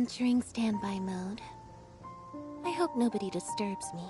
Entering standby mode. I hope nobody disturbs me.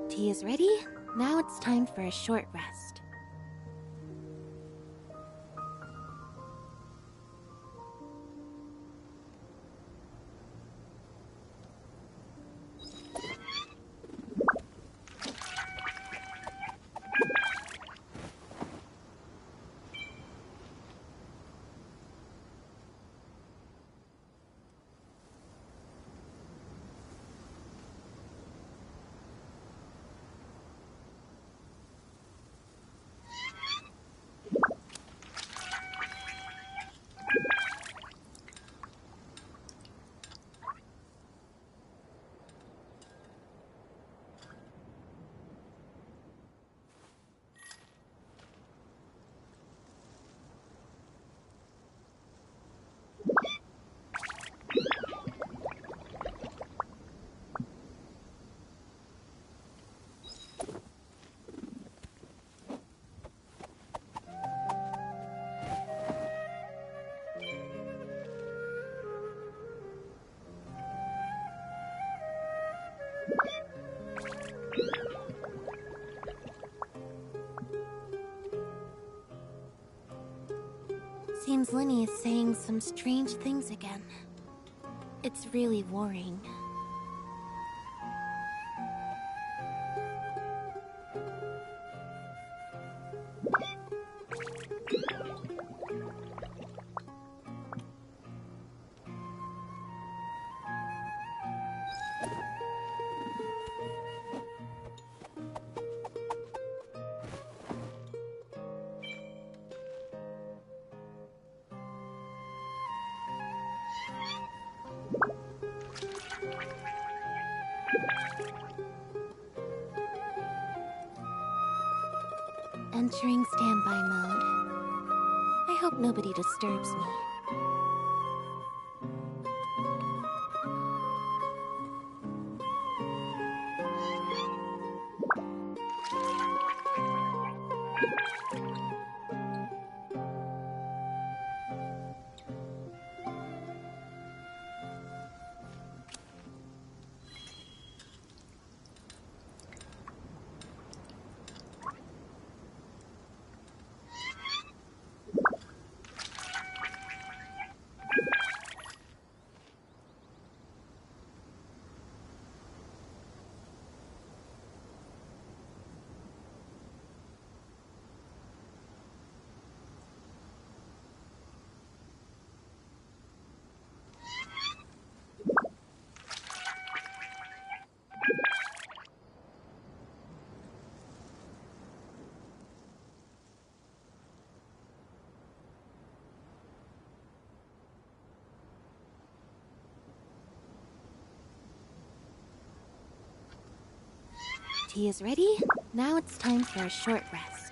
Tea is ready. Now it's time for a short rest. Seems Linny is saying some strange things again. It's really worrying. Entering standby mode. I hope nobody disturbs me. Tea is ready. Now it's time for a short rest.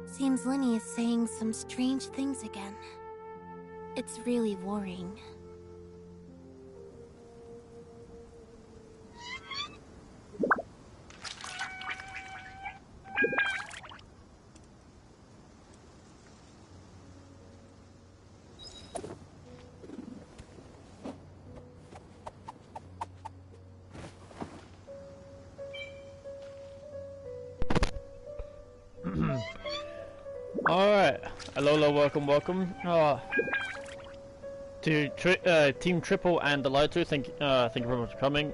Seems Lenny is saying some strange things again. It's really worrying. Alright, hello, welcome. To Team Triple and the Light 2, thank you very much for coming.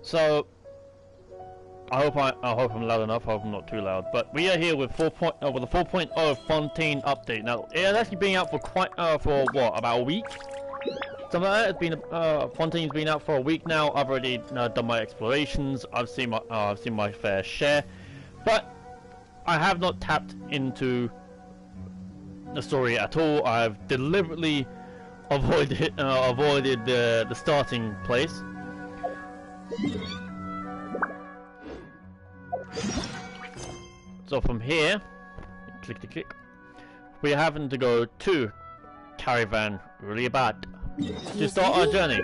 So, I hope I'm loud enough. I hope I'm not too loud. But we are here with the 4.0 Fontaine update. Now, it has actually been out for for what, about a week? Something like that. It's been Fontaine's been out for a week now. I've already done my explorations. I've seen my fair share, but I have not tapped into the story at all. I've deliberately avoided the starting place. So from here, click, we're having to go to Caravan Ribat to start our journey.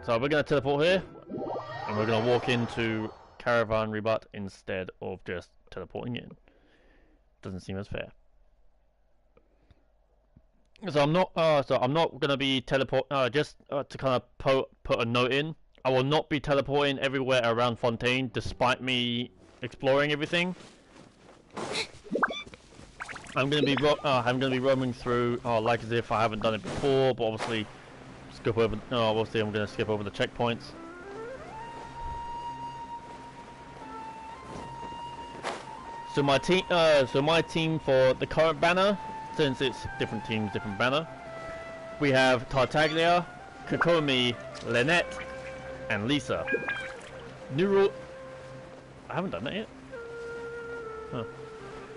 So we're going to teleport here, and we're going to walk into Caravan Ribat instead of just teleporting in. Doesn't seem as fair. So I'm not going to be just to kind of put a note in. I will not be teleporting everywhere around Fontaine, despite me exploring everything. I'm going to be roaming through like as if I haven't done it before, but obviously skip over. Obviously I'm going to skip over the checkpoints. So my team for the current banner, since it's different teams, different banner, we have Tartaglia, Kokomi, Lynette, and Lisa. New rule. I haven't done that yet. Huh.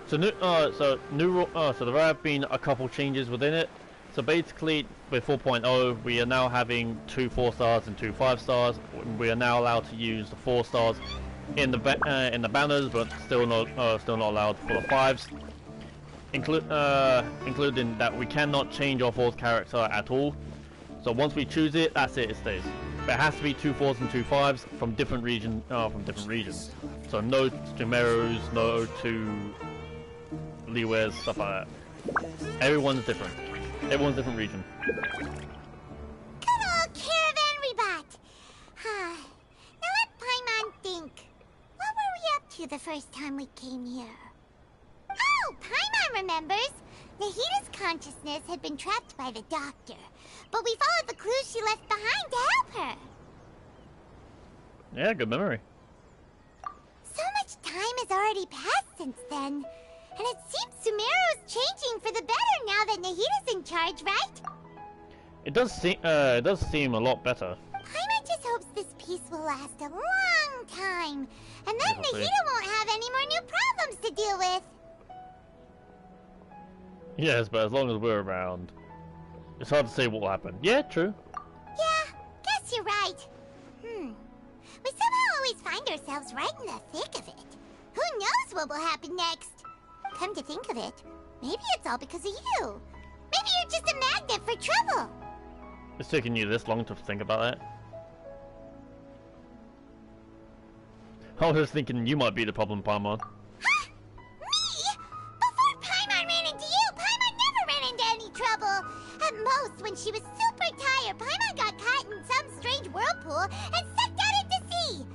So there have been a couple changes within it. So basically, with 4.0, we are now having 2 4-stars and 2 5-stars. We are now allowed to use the 4-stars in the banners, but still not allowed for the 5s. Including that we cannot change our 4th character at all. So once we choose it, that's it. It stays. But it has to be 2 4s and 2 5s from different regions. So no Stremeros, no 2 Liwes, stuff like that. Everyone's different. Everyone's different region. Good old Caravan Ribat. Now let Paimon think. What were we up to the first time we came here? Oh, Paimon remembers. Nahita's consciousness had been trapped by the doctor, but we followed the clues she left behind to help her. Yeah, good memory. So much time has already passed since then, and it seems Sumeru's changing for the better now that Nahita's in charge, right? It does seem a lot better. Paimon just hopes this peace will last a long time, and then Nahita won't have any more new problems to deal with. Yes, but as long as we're around, it's hard to say what will happen. Yeah, true. Yeah, guess you're right. We somehow always find ourselves right in the thick of it. Who knows what will happen next? Come to think of it, maybe it's all because of you. Maybe you're just a magnet for trouble. It's taking you this long to think about that. I was just thinking you might be the problem, Paimon. Huh? Me? Before Paimon ran into you, Paimon never ran into any trouble. At most, when she was super tired, Paimon got caught in some strange whirlpool and sucked out into sea.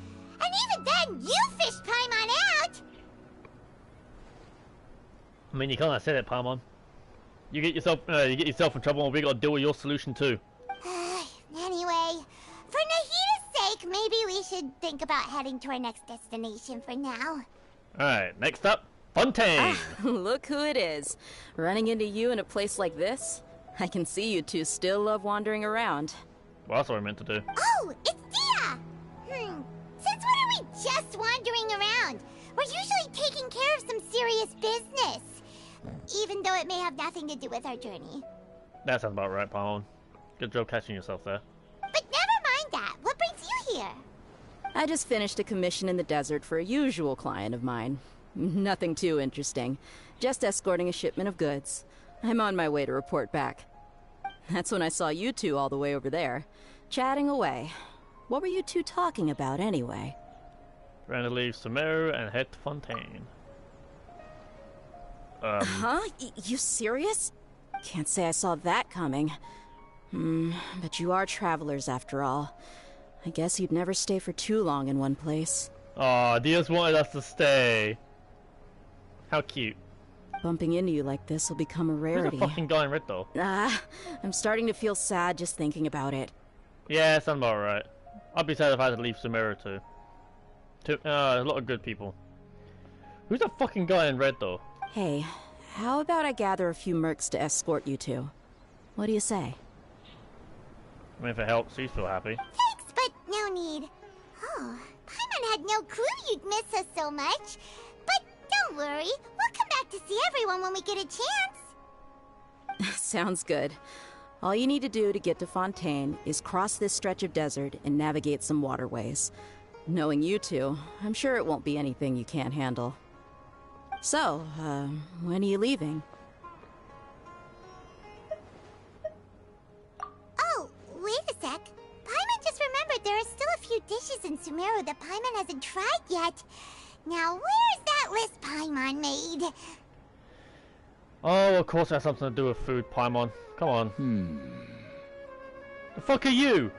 And even then, you fished Paimon out. I mean, you kind of said it, Paimon. You get yourself in trouble, and we got to deal with your solution too. Anyway, for Nahita's sake, maybe we should think about heading to our next destination for now. Alright, next up, Fontaine! Look who it is. Running into you in a place like this? I can see you two still love wandering around. Well, that's what I meant to do. Oh, it's Dia! Since when are we just wandering around? We're usually taking care of some serious business. Even though it may have nothing to do with our journey. That sounds about right, Paimon. Good job catching yourself there. But never mind that. What brings you here? I just finished a commission in the desert for a usual client of mine. Nothing too interesting. Just escorting a shipment of goods. I'm on my way to report back. That's when I saw you two all the way over there, chatting away. What were you two talking about anyway? Trying to leave Sumeru and head to Fontaine. Huh? You serious? Can't say I saw that coming. But you are travelers after all. I guess you'd never stay for too long in one place. Aw, Diaz wanted us to stay. How cute. Bumping into you like this will become a rarity. Who's the fucking guy in red though? I'm starting to feel sad just thinking about it. Yeah, sounds about right. I'd be sad if I had to leave Sumeru too. A lot of good people. Who's the fucking guy in red though? Hey, how about I gather a few mercs to escort you two? What do you say? I mean, if it helps, you feel happy. Thanks, but no need. Oh, Paimon had no clue you'd miss us so much. But don't worry, we'll come back to see everyone when we get a chance. Sounds good. All you need to do to get to Fontaine is cross this stretch of desert and navigate some waterways. Knowing you two, I'm sure it won't be anything you can't handle. So, when are you leaving? Oh, wait a sec. Paimon just remembered there are still a few dishes in Sumeru that Paimon hasn't tried yet. Now, where's that list Paimon made? Oh, of course it has something to do with food, Paimon. Come on. The fuck are you?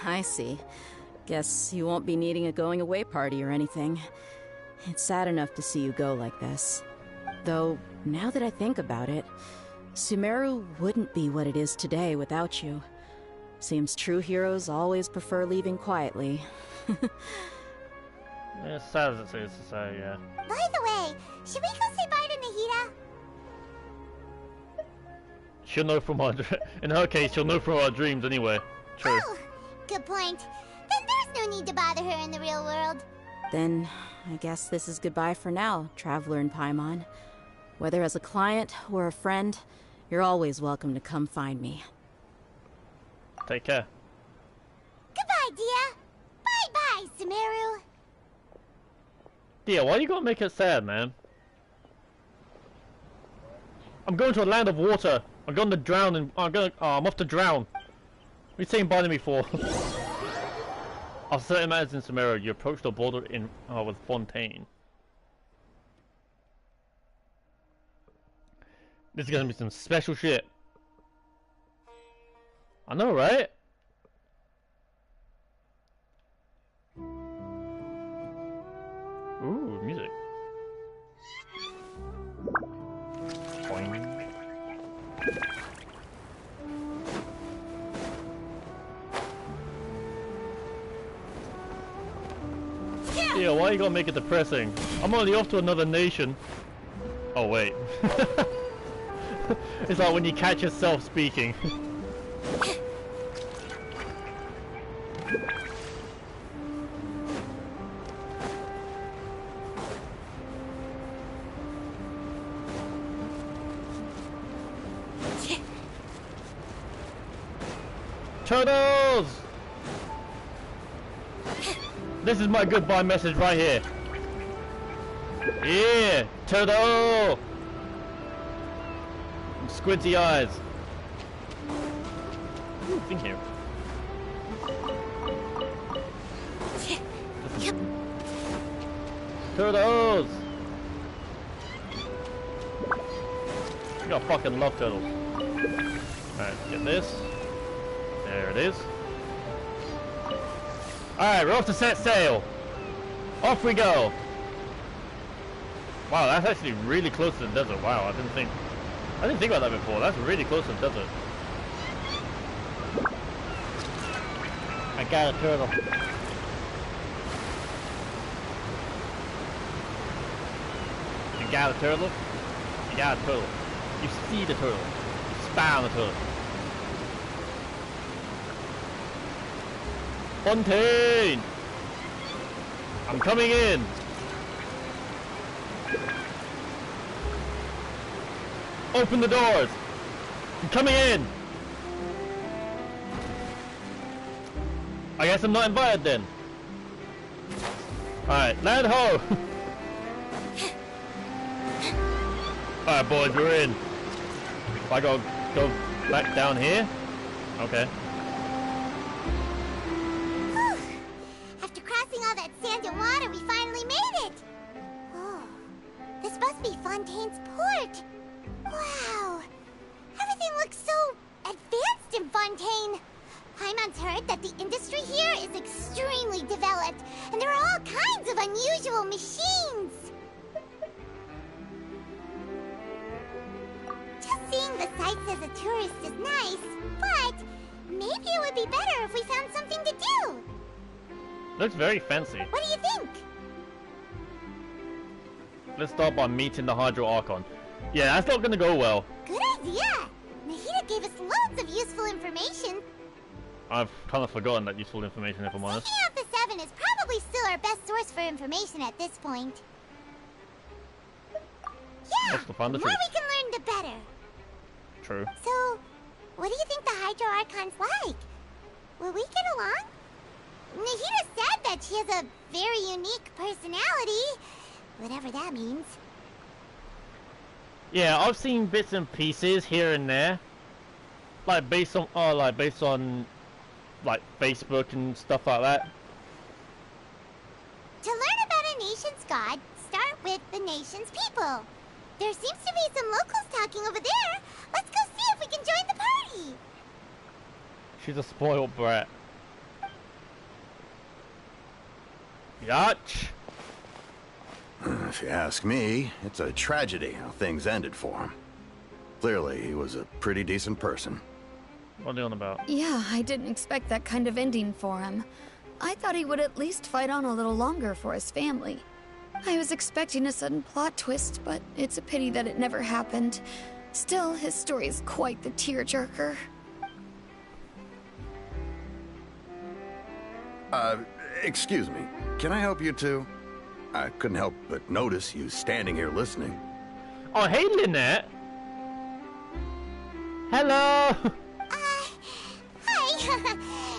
I see. Guess you won't be needing a going away party or anything. It's sad enough to see you go like this. Though, now that I think about it, Sumeru wouldn't be what it is today without you. Seems true heroes always prefer leaving quietly. Yeah, as sad as it is to say, yeah. By the way, should we go say bye to Nahida? She'll know from our in her case, she'll know from our dreams anyway. True. Oh, good point. Then there's no need to bother her in the real world. Then, I guess this is goodbye for now, Traveler and Paimon. Whether as a client or a friend, you're always welcome to come find me. Take care. Goodbye, Dia. Bye-bye, Sumeru. Dia, why you gotta make it sad, man? I'm going to a land of water. I'm going to drown and I'm off to drown. What are you saying bye to me for? After 30 minutes in Sumeru, you approach the border in with Fontaine. This is gonna be some special shit. I know, right? Ooh, music. Boing. Yeah, why you gotta make it depressing? I'm only off to another nation. Oh wait. It's like when you catch yourself speaking. Turtles! This is my goodbye message right here. Yeah, turtle! Squinty eyes. Ooh, thing here. Turtles! You gotta fucking love turtles. Alright, get this. There it is. Alright, we're off to set sail. Off we go. Wow, that's actually really close to the desert. Wow, I didn't think about that before. That's really close to the desert. I got a turtle. got a turtle? You got a turtle. You see the turtle. You spy on the turtle. Fontaine! I'm coming in! Open the doors! I'm coming in! I guess I'm not invited then. Alright, land ho! Alright boys, we're in. I gotta go back down here? Okay. Whew. After crossing all that sand and water, we finally made it! Oh, this must be Fontaine's port! Wow! Everything looks so advanced in Fontaine! Paimon's heard that the industry here is extremely developed, and there are all kinds of unusual machines! Just seeing the sights as a tourist is nice, but maybe it would be better if we found something to do! Looks very fancy. What do you think? Let's start by meeting the Hydro Archon. Yeah, that's not gonna go well. Good idea! Nahida gave us loads of useful information. I've kind of forgotten that useful information, if I'm honest. Seeking out the Seven is probably still our best source for information at this point. Yeah, That's the fun, the the more truth. we can learn, the better. True. So, what do you think the Hydro Archon's like? Will we get along? Nahida said that she has a very unique personality, whatever that means. Yeah, I've seen bits and pieces here and there, like based on like Facebook and stuff like that. To learn about a nation's god, start with the nation's people. There seems to be some locals talking over there. Let's go see if we can join the party. She's a spoiled brat. Yatch. If you ask me, it's a tragedy how things ended for him. Clearly, he was a pretty decent person. What are you on about? Yeah, I didn't expect that kind of ending for him. I thought he would at least fight on a little longer for his family. I was expecting a sudden plot twist, but it's a pity that it never happened. Still, his story is quite the tearjerker. Excuse me. Can I help you too? I couldn't help but notice you standing here listening. Oh, hey, Lynette. Hello. Hi.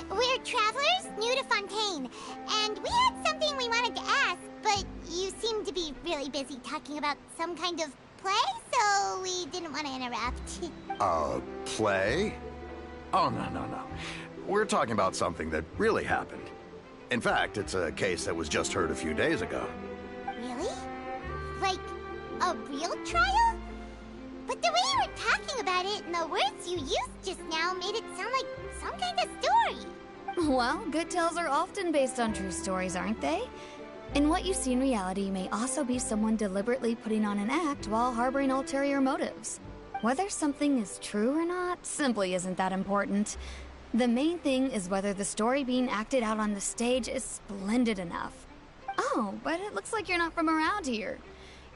We're travelers new to Fontaine, and we had something we wanted to ask, but you seem to be really busy talking about some kind of play, so we didn't want to interrupt. Play? Oh, no. We're talking about something that really happened. In fact, it's a case that was just heard a few days ago. Really? Like, a real trial? But the way you were talking about it and the words you used just now made it sound like some kind of story. Well, good tales are often based on true stories, aren't they? And what you see in reality may also be someone deliberately putting on an act while harboring ulterior motives. Whether something is true or not simply isn't that important. The main thing is whether the story being acted out on the stage is splendid enough. Oh, but it looks like you're not from around here.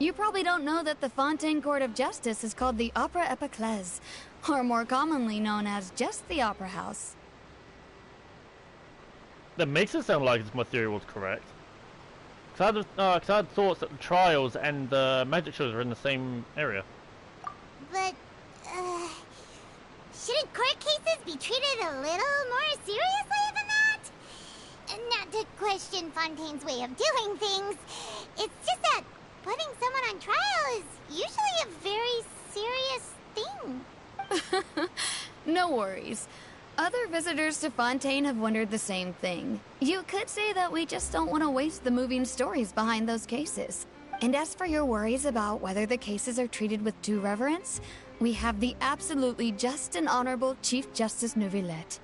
You probably don't know that the Fontaine Court of Justice is called the Opera Epiclese, or more commonly known as just the Opera House. That makes it sound like my theory was correct. Cause I had thoughts that the trials and the magic shows are in the same area. But, shouldn't court cases be treated a little more seriously than that? Not to question Fontaine's way of doing things. It's just that putting someone on trial is usually a very serious thing. No worries. Other visitors to Fontaine have wondered the same thing. You could say that we just don't want to waste the moving stories behind those cases. And as for your worries about whether the cases are treated with due reverence, we have the absolutely just and honorable Chief Justice Neuvillette,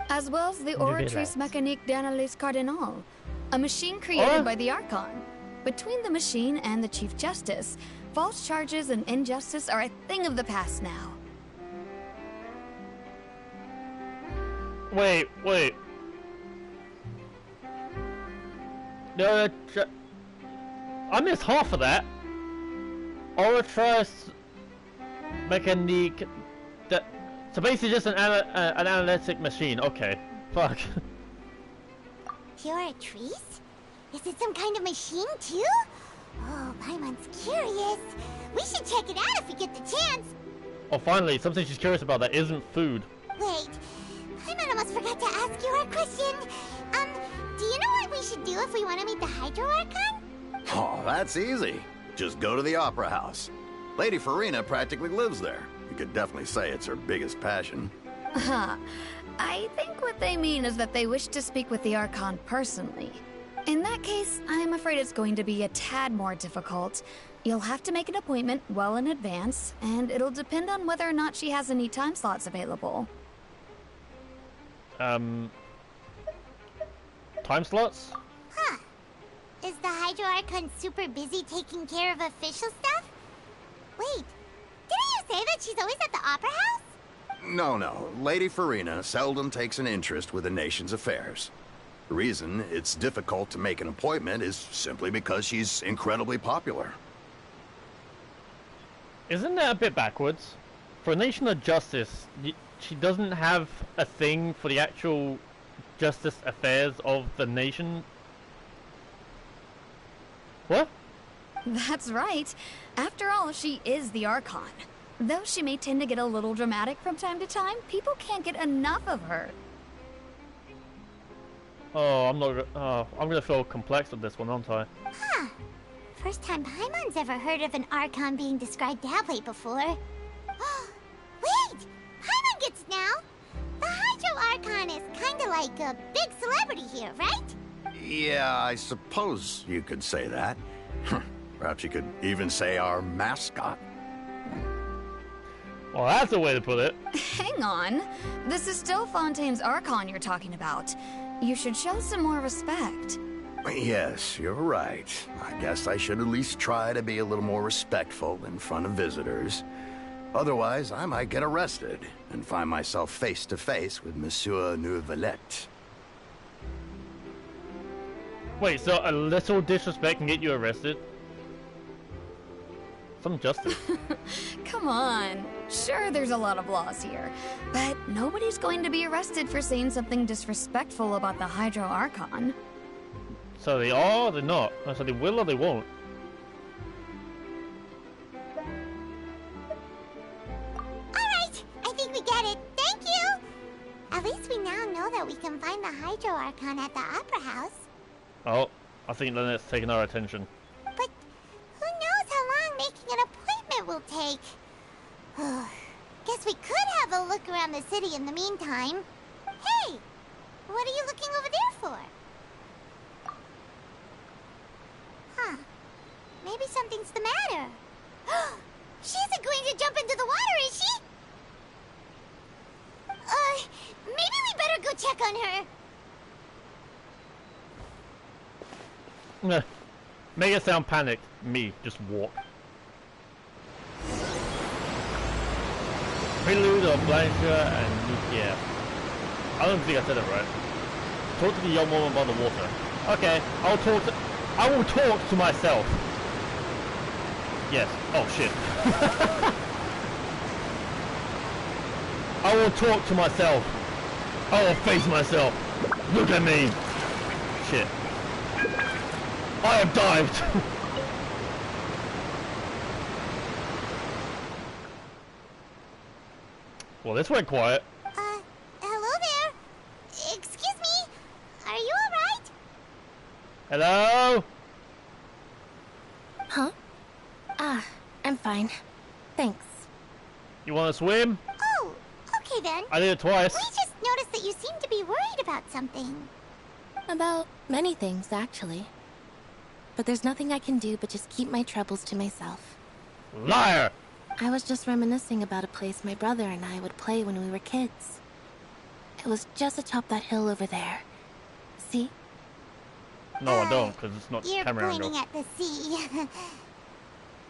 as well as the Oratrice Mécanique d'Analyse Cardinal, a machine created by the Archon. Between the machine and the Chief Justice, false charges and injustice are a thing of the past now. Wait. No, I missed half of that. Oratrust Mechanique. So basically just an analytic machine. Okay. Fuck. Pure trees? Is it some kind of machine too? Oh, Paimon's curious. We should check it out if we get the chance. Oh, finally, something she's curious about that isn't food. Wait, Paimon almost forgot to ask you our question. Do you know what we should do if we want to meet the Hydro Archon? Oh, that's easy. Just go to the Opera House. Lady Farina practically lives there. You could definitely say it's her biggest passion. Huh. I think what they mean is that they wish to speak with the Archon personally. In that case, I'm afraid it's going to be a tad more difficult. You'll have to make an appointment well in advance, and it'll depend on whether or not she has any time slots available. Time slots? Huh. Is the Hydro Archon super busy taking care of official stuff? Wait, didn't you say that she's always at the Opera House? No. Lady Farina seldom takes an interest with the nation's affairs. The reason it's difficult to make an appointment is simply because she's incredibly popular. Isn't that a bit backwards? For a nation of justice, she doesn't have a thing for the actual justice affairs of the nation? What? That's right. After all, she is the Archon. Though she may tend to get a little dramatic from time to time, people can't get enough of her. Oh, I'm gonna feel complex with this one, aren't I? Huh. First time Paimon's ever heard of an Archon being described that way before. Wait! Paimon gets now! The Hydro Archon is kinda like a big celebrity here, right? Yeah, I suppose you could say that. Perhaps you could even say our mascot. Well, that's a way to put it. Hang on. This is still Fontaine's Archon you're talking about. You should show some more respect. Yes, you're right. I guess I should at least try to be a little more respectful in front of visitors. Otherwise, I might get arrested and find myself face to face with Monsieur Neuvillette. Wait, so a little disrespect can get you arrested? Some justice. Come on. Sure, there's a lot of laws here, but nobody's going to be arrested for saying something disrespectful about the Hydro Archon. So they are or they're not? So they will or they won't? Alright, I think we get it. Thank you! At least we now know that we can find the Hydro Archon at the Opera House. Oh, I think then it's taking our attention. But who knows how long making an appointment will take? Guess we could have a look around the city in the meantime. Hey! What are you looking over there for? Huh. Maybe something's the matter. She isn't going to jump into the water, is she? Maybe we better go check on her. Make it sound panicked. Me, just walk. Prelude of Blanchard and Nukia. I don't think I said it right. Talk to the young woman by the water. Okay, I will talk to myself. Yes. Oh shit. I will talk to myself. I will face myself. Look at me. Shit. I have dived. Well, this went quiet. Hello there. Excuse me. Are you alright? Hello? Huh? I'm fine. Thanks. You want to swim? Oh, okay then. I did it twice. We just noticed that you seem to be worried about something. About many things, actually. But there's nothing I can do but just keep my troubles to myself. Liar! I was just reminiscing about a place my brother and I would play when we were kids. It was just atop that hill over there. See? No, I don't, because it's not You're camera pointing angle. at the sea.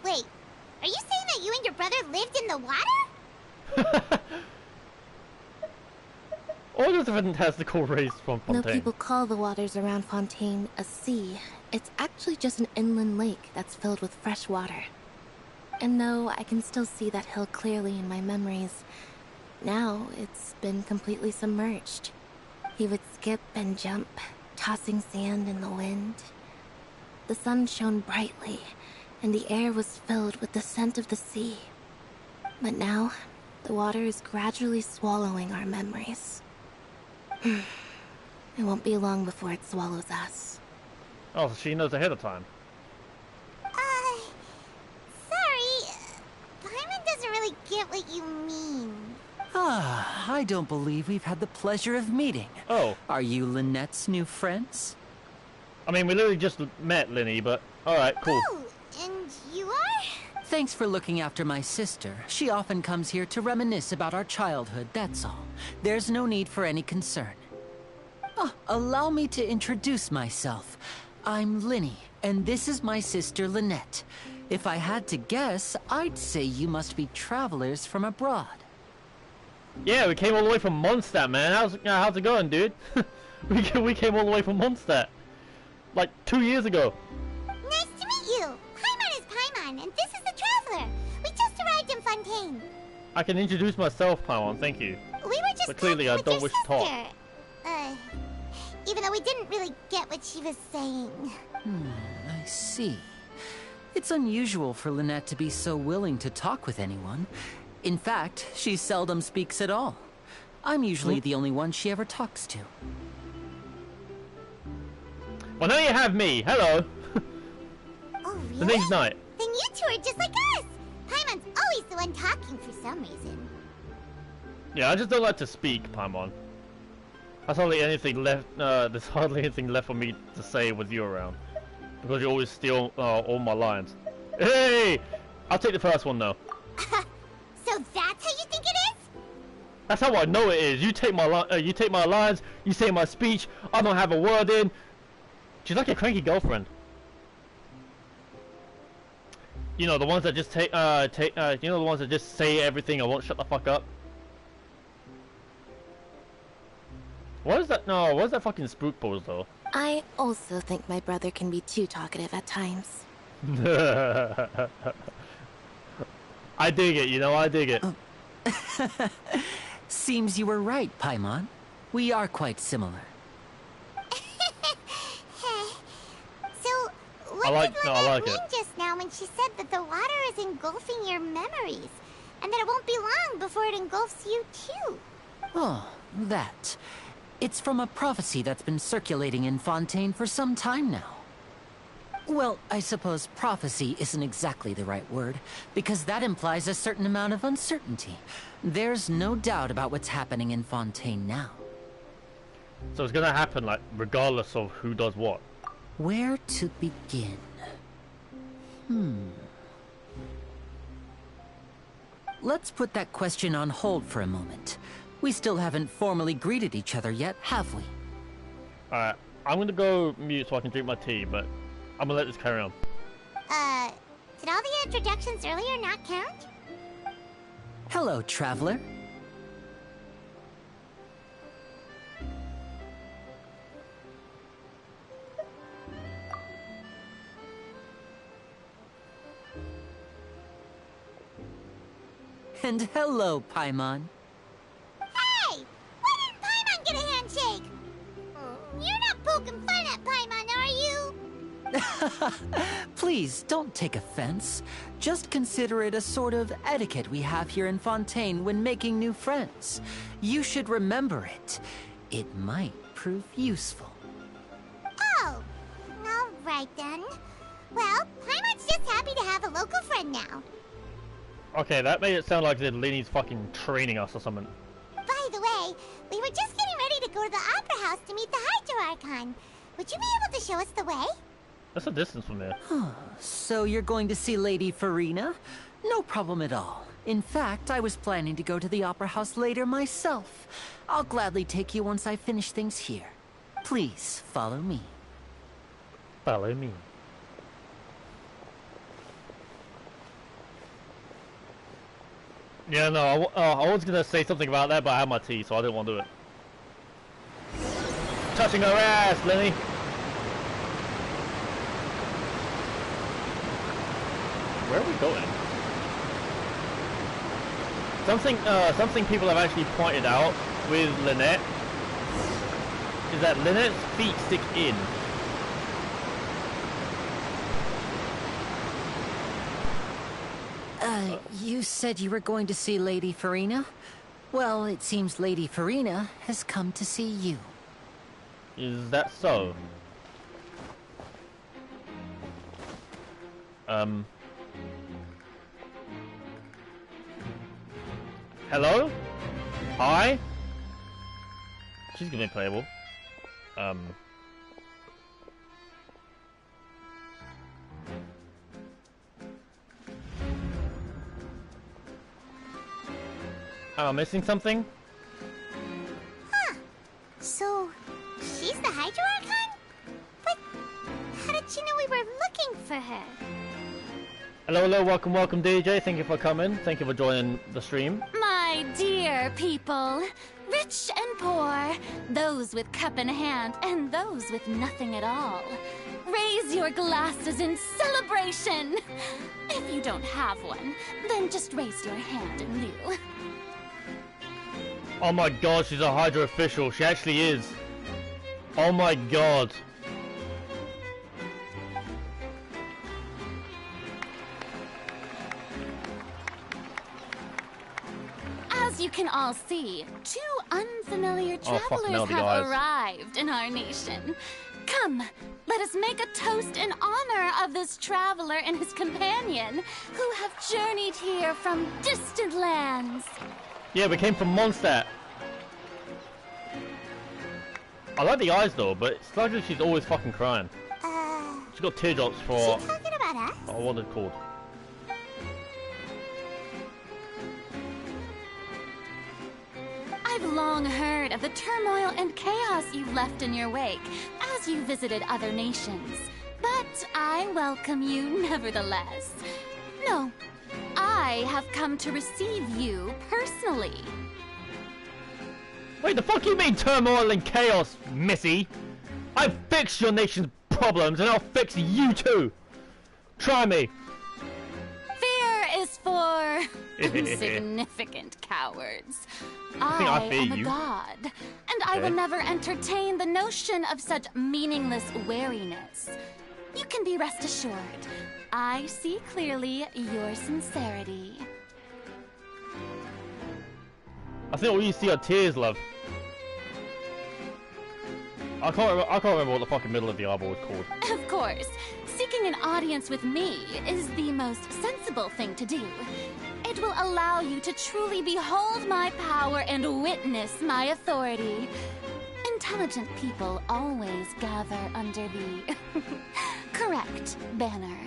Wait, are you saying that you and your brother lived in the water? All the fantastical race from No Fontaine. people call the waters around Fontaine a sea. It's actually just an inland lake that's filled with fresh water. And though I can still see that hill clearly in my memories, now it's been completely submerged. He would skip and jump, tossing sand in the wind. The sun shone brightly, and the air was filled with the scent of the sea. But now, the water is gradually swallowing our memories. It won't be long before it swallows us. Oh, so she knows ahead of time. Sorry. Paimon doesn't really get what you mean. Ah, I don't believe we've had the pleasure of meeting. Oh. Are you Lynette's new friends? I mean, we literally just met Linny, but alright, cool. Oh, and you are? Thanks for looking after my sister. She often comes here to reminisce about our childhood, that's all. There's no need for any concern. Oh, allow me to introduce myself. I'm Linny, and this is my sister Lynette. If I had to guess, I'd say you must be travelers from abroad. Yeah, we came all the way from Mondstadt, man. How's it going, dude? we came all the way from Mondstadt. Like 2 years ago. Nice to meet you. Paimon is Paimon, and this is the Traveler. We just arrived in Fontaine. I can introduce myself, Paimon, thank you. We were just But clearly I talking don't with wish to your talk. sister. Even though we didn't really get what she was saying. I see. It's unusual for Lynette to be so willing to talk with anyone. In fact, she seldom speaks at all. I'm usually the only one she ever talks to. Well, now you have me. Hello. Oh, really? The name's Knight. Then you two are just like us. Paimon's always the one talking for some reason. Yeah, I just don't like to speak, Paimon. There's hardly anything left. There's hardly anything left for me to say with you around, because you always steal all my lines. Hey, I'll take the first one though. So that's how you think it is? That's how I know it is. You take my you take my lines. You say my speech. I don't have a word in. She's like a cranky girlfriend. You know, the ones that just you know, the ones that just say everything and won't shut the fuck up. What is that? No, what is that fucking spook pose though? I also think my brother can be too talkative at times. I dig it, you know, I dig it. Seems you were right, Paimon. We are quite similar. So, what I like did Lynette mean it. just now when she said that the water is engulfing your memories? And that it won't be long before it engulfs you too? Oh, that. It's from a prophecy that's been circulating in Fontaine for some time now. Well, I suppose prophecy isn't exactly the right word, because that implies a certain amount of uncertainty. There's no doubt about what's happening in Fontaine now. So it's gonna happen, like, regardless of who does what. Where to begin? Let's put that question on hold for a moment. We still haven't formally greeted each other yet, have we? Alright, I'm gonna go mute so I can drink my tea, but I'm gonna let this carry on. Did all the introductions earlier not count? Hello, traveler. And hello, Paimon. Hey! Why didn't Paimon get a handshake? You're not poking fun at Paimon, are you? Please, don't take offense. Just consider it a sort of etiquette we have here in Fontaine when making new friends. You should remember it. It might prove useful. Oh, all right then. Well, Paimon's just happy to have a local friend now. Okay, that made it sound like that Lenny's fucking training us or something. By the way, we were just getting ready to go to the Opera House to meet the Hydro Archon. Would you be able to show us the way? That's a distance from there. So you're going to see Lady Farina? No problem at all. In fact, I was planning to go to the Opera House later myself. I'll gladly take you once I finish things here. Please, follow me. Follow me. Yeah, no, I was gonna say something about that, but I had my tea, so I didn't want to do it. Touching her ass, Lenny! Where are we going? Something people have actually pointed out with Lynette is that Lynette's feet stick in. You said you were going to see Lady Farina? Well, it seems Lady Farina has come to see you. Is that so? Hello? Hi? She's gonna be playable. Am I missing something? Huh. So, she's the Hydro Archon? But how did she know we were looking for her? Hello, welcome DJ. Thank you for coming. Thank you for joining the stream. My dear people, rich and poor, those with cup in hand and those with nothing at all, raise your glasses in celebration. If you don't have one, then just raise your hand in lieu. Oh my god, she's a Hydra official. She actually is. Oh my god. As you can all see, two unfamiliar Oh, fuck, travelers now the have eyes. arrived in our nation. Come, let us make a toast in honor of this traveler and his companion, who have journeyed here from distant lands. Yeah, we came from Mondstadt. I like the eyes though, but it's like she's always fucking crying. She's got teardrops for... She talking about us? Oh, what is it called? I've long heard of the turmoil and chaos you've left in your wake as you visited other nations. But I welcome you nevertheless. No, I have come to receive you personally. Wait, the fuck you mean turmoil and chaos, missy? I've fixed your nation's problems and I'll fix you too! Try me! Fear is for insignificant cowards. think I fear am a you. god, and I will Okay. never entertain the notion of such meaningless wariness. You can be rest assured, I see clearly your sincerity. I think all you see are tears, love. I can't remember what the fucking middle of the eyeball was called. Of course, seeking an audience with me is the most sensible thing to do. It will allow you to truly behold my power and witness my authority. Intelligent people always gather under the correct banner.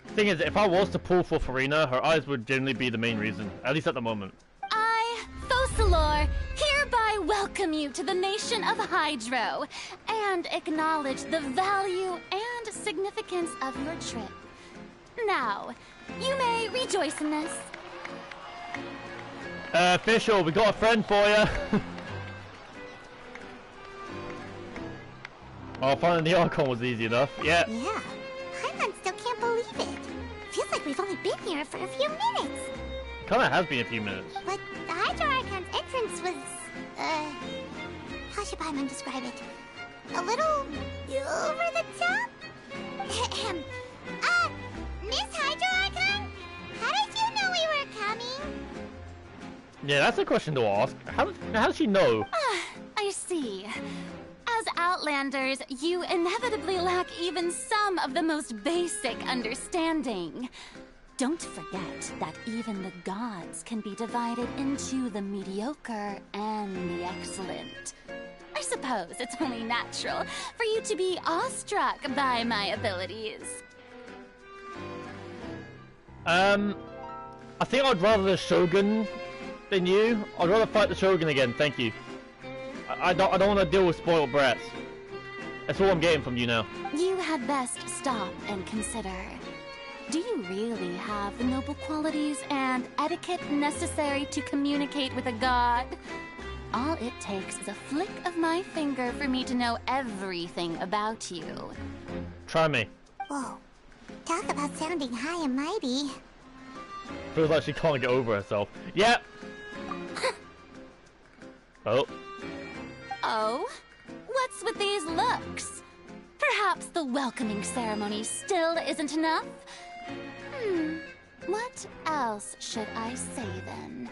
Thing is, if I was to pull for Farina, her eyes would generally be the main reason, at least at the moment. I, Fosalor, hereby welcome you to the nation of Hydro and acknowledge the value and significance of your trip. Now, you may rejoice in this. Official, we got a friend for you. Oh, finding the Archon was easy enough. Yeah. Yeah. Paimon still can't believe it. Feels like we've only been here for a few minutes. Kinda has been a few minutes. But the Hydro Archon's entrance was, how should Paimon describe it? A little over the top? Ahem. Miss Hydro Archon? How did you know we were coming? Yeah, that's a question to ask. How does she know? I see. As Outlanders, you inevitably lack even some of the most basic understanding. Don't forget that even the gods can be divided into the mediocre and the excellent. I suppose it's only natural for you to be awestruck by my abilities. I think I'd rather the Shogun than you. I'd rather fight the Shogun again, thank you. I don't want to deal with spoiled brats. That's all I'm getting from you now. You had best stop and consider. Do you really have the noble qualities and etiquette necessary to communicate with a god? All it takes is a flick of my finger for me to know everything about you. Try me. Whoa. Talk about sounding high and mighty. Feels like she can't get over herself. Yep. Oh. Oh? What's with these looks? Perhaps the welcoming ceremony still isn't enough? What else should I say then?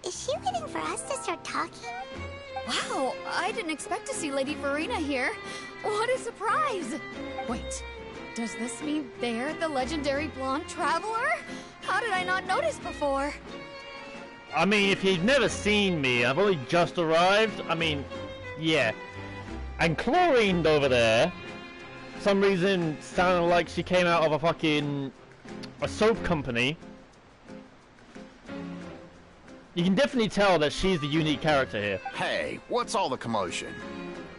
Is she waiting for us to start talking? Wow, I didn't expect to see Lady Farina here. What a surprise! Wait, does this mean they're the legendary blonde traveler? How did I not notice before? I mean, if you've never seen me, I've only just arrived. I mean, yeah. And Chlorine over there, for some reason, sounded like she came out of a soap company. You can definitely tell that she's the unique character here. Hey, what's all the commotion?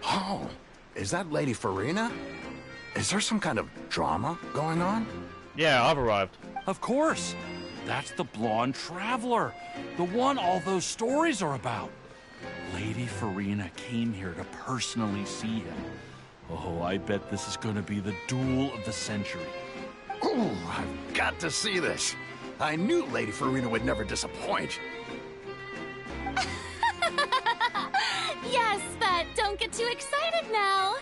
Oh, is that Lady Farina? Is there some kind of drama going on? Yeah, I've arrived. Of course. That's the blonde traveler. The one all those stories are about. Lady Farina came here to personally see him. Oh, I bet this is going to be the duel of the century. Ooh, I've got to see this. I knew Lady Farina would never disappoint. Yes, but don't get too excited now.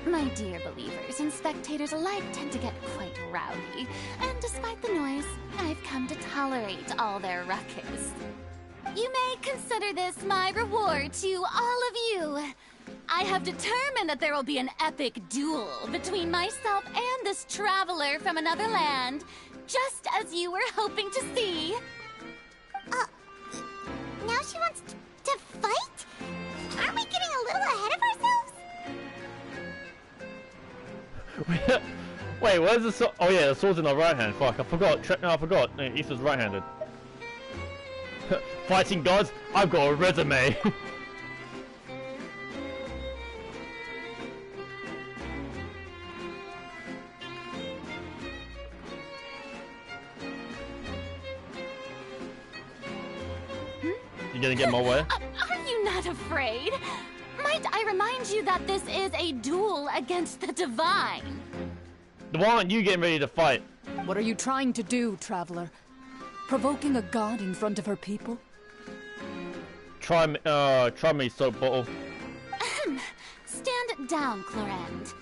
My dear believers and spectators alike tend to get quite rowdy, and despite the noise, I've come to tolerate all their ruckus. You may consider this my reward to all of you. I have determined that there will be an epic duel between myself and this traveler from another land, just as you were hoping to see. Now she wants to fight? Aren't we getting a little ahead of ourselves? Wait, where's the sword? Oh yeah, the sword's in the right hand. Fuck, I forgot. No, I forgot. Ethan's right-handed. Fighting gods? I've got a resume. You gonna get my way? Are you not afraid? Might I remind you that this is a duel against the divine? Why aren't you getting ready to fight? What are you trying to do, traveler? Provoking a god in front of her people? Try me, soap bottle. Stand down, Clorend.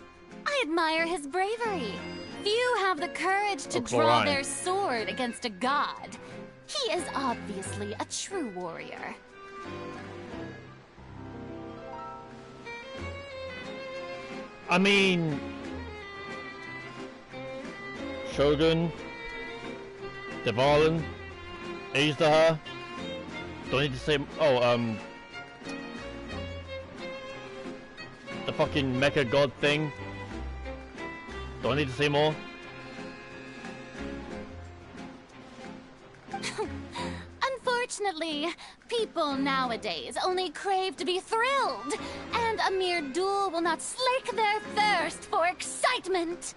I admire his bravery. Few have the courage to draw their sword against a god. He is obviously a true warrior. I mean... Shogun... Devalin... Azaha... Do I need to say... Oh, the fucking mecha god thing... Do I need to say more? Unfortunately, people nowadays only crave to be thrilled, and a mere duel will not slake their thirst for excitement.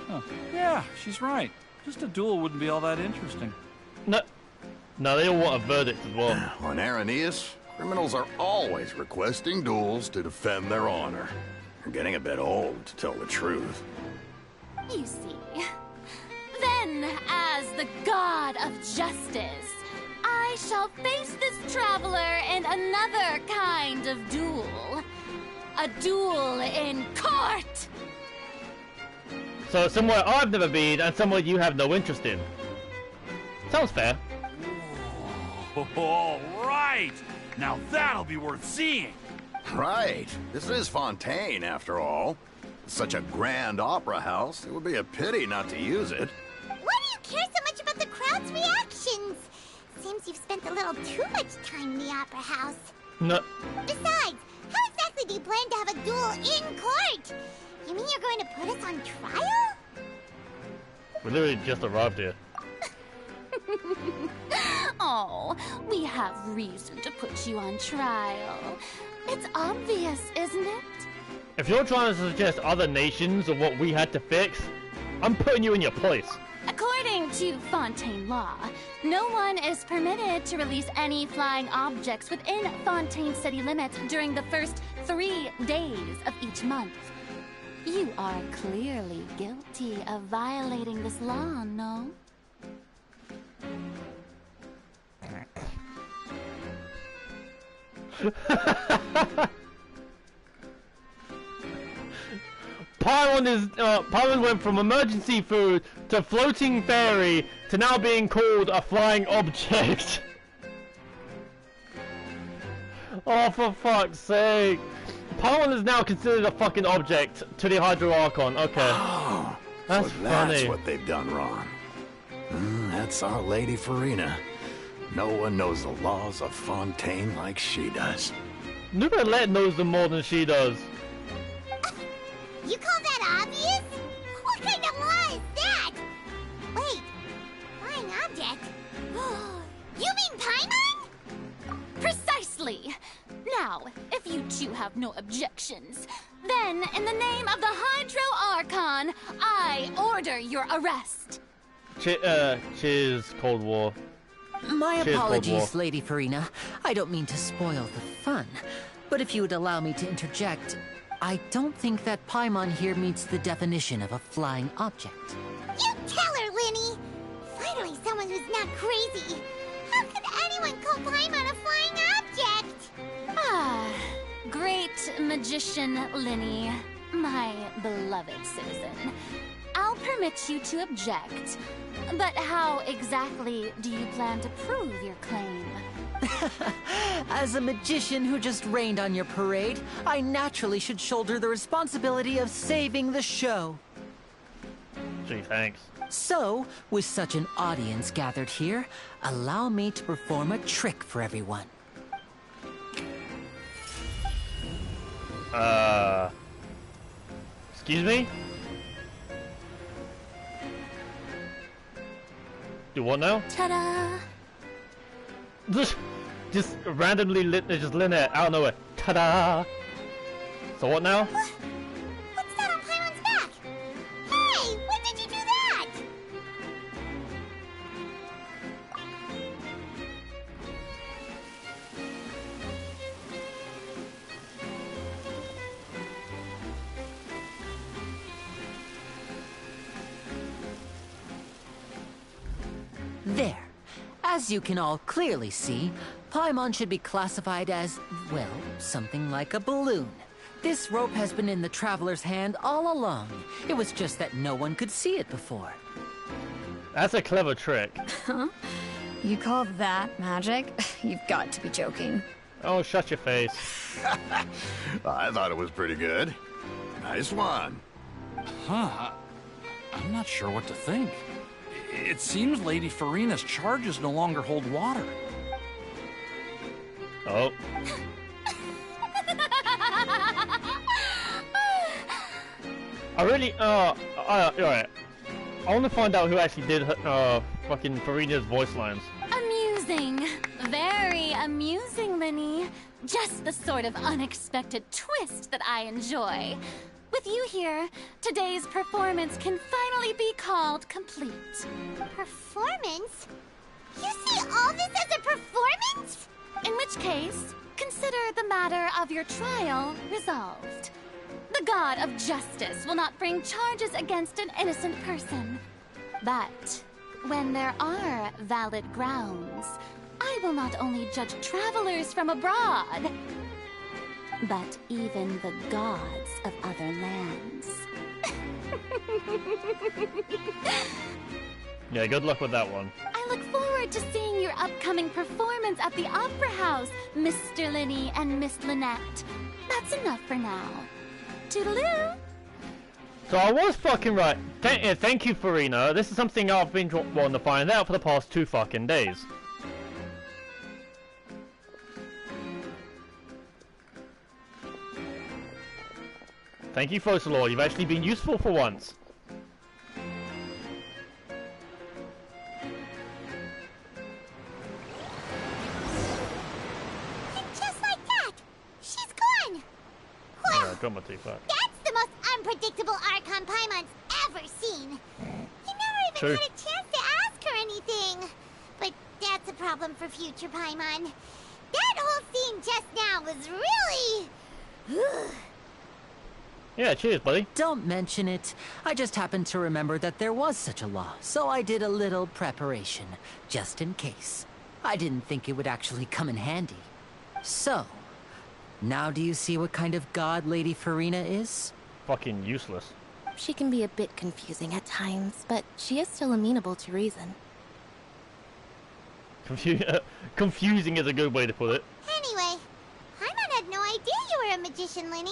Oh, yeah, she's right. Just a duel wouldn't be all that interesting. No, they all want a verdict as well. On Araneus, criminals are always requesting duels to defend their honor. They're getting a bit old, to tell the truth. You see, then, as the god of justice, I shall face this traveler in another kind of duel. A duel in court! So somewhere I've never been and somewhere you have no interest in. Sounds fair. All right! Now that'll be worth seeing! Right. This is Fontaine, after all. Such a grand opera house, it would be a pity not to use it. Why do you care so much about the crowd's reactions? Seems you've spent a little too much time in the opera house. No. Besides, how exactly do you plan to have a duel in court? You mean you're going to put us on trial? We literally just arrived here. Oh, we have reason to put you on trial. It's obvious, isn't it? If you're trying to suggest other nations or what we had to fix, I'm putting you in your place. According to Fontaine law, no one is permitted to release any flying objects within Fontaine city limits during the first 3 days of each month. You are clearly guilty of violating this law, no? Paimon went from emergency food to floating fairy to now being called a flying object. Oh, for fuck's sake. Paimon is now considered a fucking object to the Hydro Archon. Okay. Oh, that's so funny. That's what they've done wrong. That's our Lady Farina. No one knows the laws of Fontaine like she does. Nouvellette knows them more than she does. You call that obvious? What kind of law is that? Wait, flying object? You mean Paimon? Precisely! Now, if you two have no objections, then in the name of the Hydro Archon, I order your arrest. Cheers, Cold War. My Cheers, Cold War. apologies, Lady Farina. I don't mean to spoil the fun. But if you would allow me to interject, I don't think that Paimon here meets the definition of a flying object. You tell her, Linny! Finally someone who's not crazy. How could anyone call Paimon a flying object? Ah, great magician Linny, my beloved citizen. I'll permit you to object, but how exactly do you plan to prove your claim? As a magician who just rained on your parade, I naturally should shoulder the responsibility of saving the show. Gee, thanks. So, with such an audience gathered here, allow me to perform a trick for everyone. Excuse me? Do what now? Ta-da! Just randomly just linear out of nowhere. Ta-da! So what now? What's that on Paimon's back? Hey, when did you do that? There. As you can all clearly see, Paimon should be classified as, well, something like a balloon. This rope has been in the Traveler's hand all along. It was just that no one could see it before. That's a clever trick. Huh? You call that magic? You've got to be joking. Oh, shut your face. I thought it was pretty good. Nice one. Huh. I'm not sure what to think. It seems Lady Farina's charges no longer hold water. Oh. I really, alright. I want to find out who actually did, fucking Farina's voice lines. Amusing. Very amusing, Linny. Just the sort of unexpected twist that I enjoy. With you here, today's performance can finally be called complete. Performance? You see all this as a performance? In which case, consider the matter of your trial resolved. The god of justice will not bring charges against an innocent person. But when there are valid grounds, I will not only judge travelers from abroad, but even the gods of other lands. Yeah, good luck with that one. I look forward to seeing your upcoming performance at the Opera House, Mr. Linny and Miss Lynette. That's enough for now. Toodaloo! So I was fucking right. Thank you, Farina. This is something I've been wanting to find out for the past 2 fucking days. Thank you, Focalor. You've actually been useful for once. And just like that, she's gone. Well, Yeah, got my teeth back. that's the most unpredictable Archon Paimon's ever seen. He never even True. had a chance to ask her anything. But that's a problem for future Paimon. That whole scene just now was really... Yeah, cheers, buddy. Don't mention it. I just happened to remember that there was such a law, so I did a little preparation, just in case. I didn't think it would actually come in handy. So, now do you see what kind of god Lady Farina is? Fucking useless. She can be a bit confusing at times, but she is still amenable to reason. Confusing is a good way to put it. Anyway, Paimon had no idea you were a magician, Linny.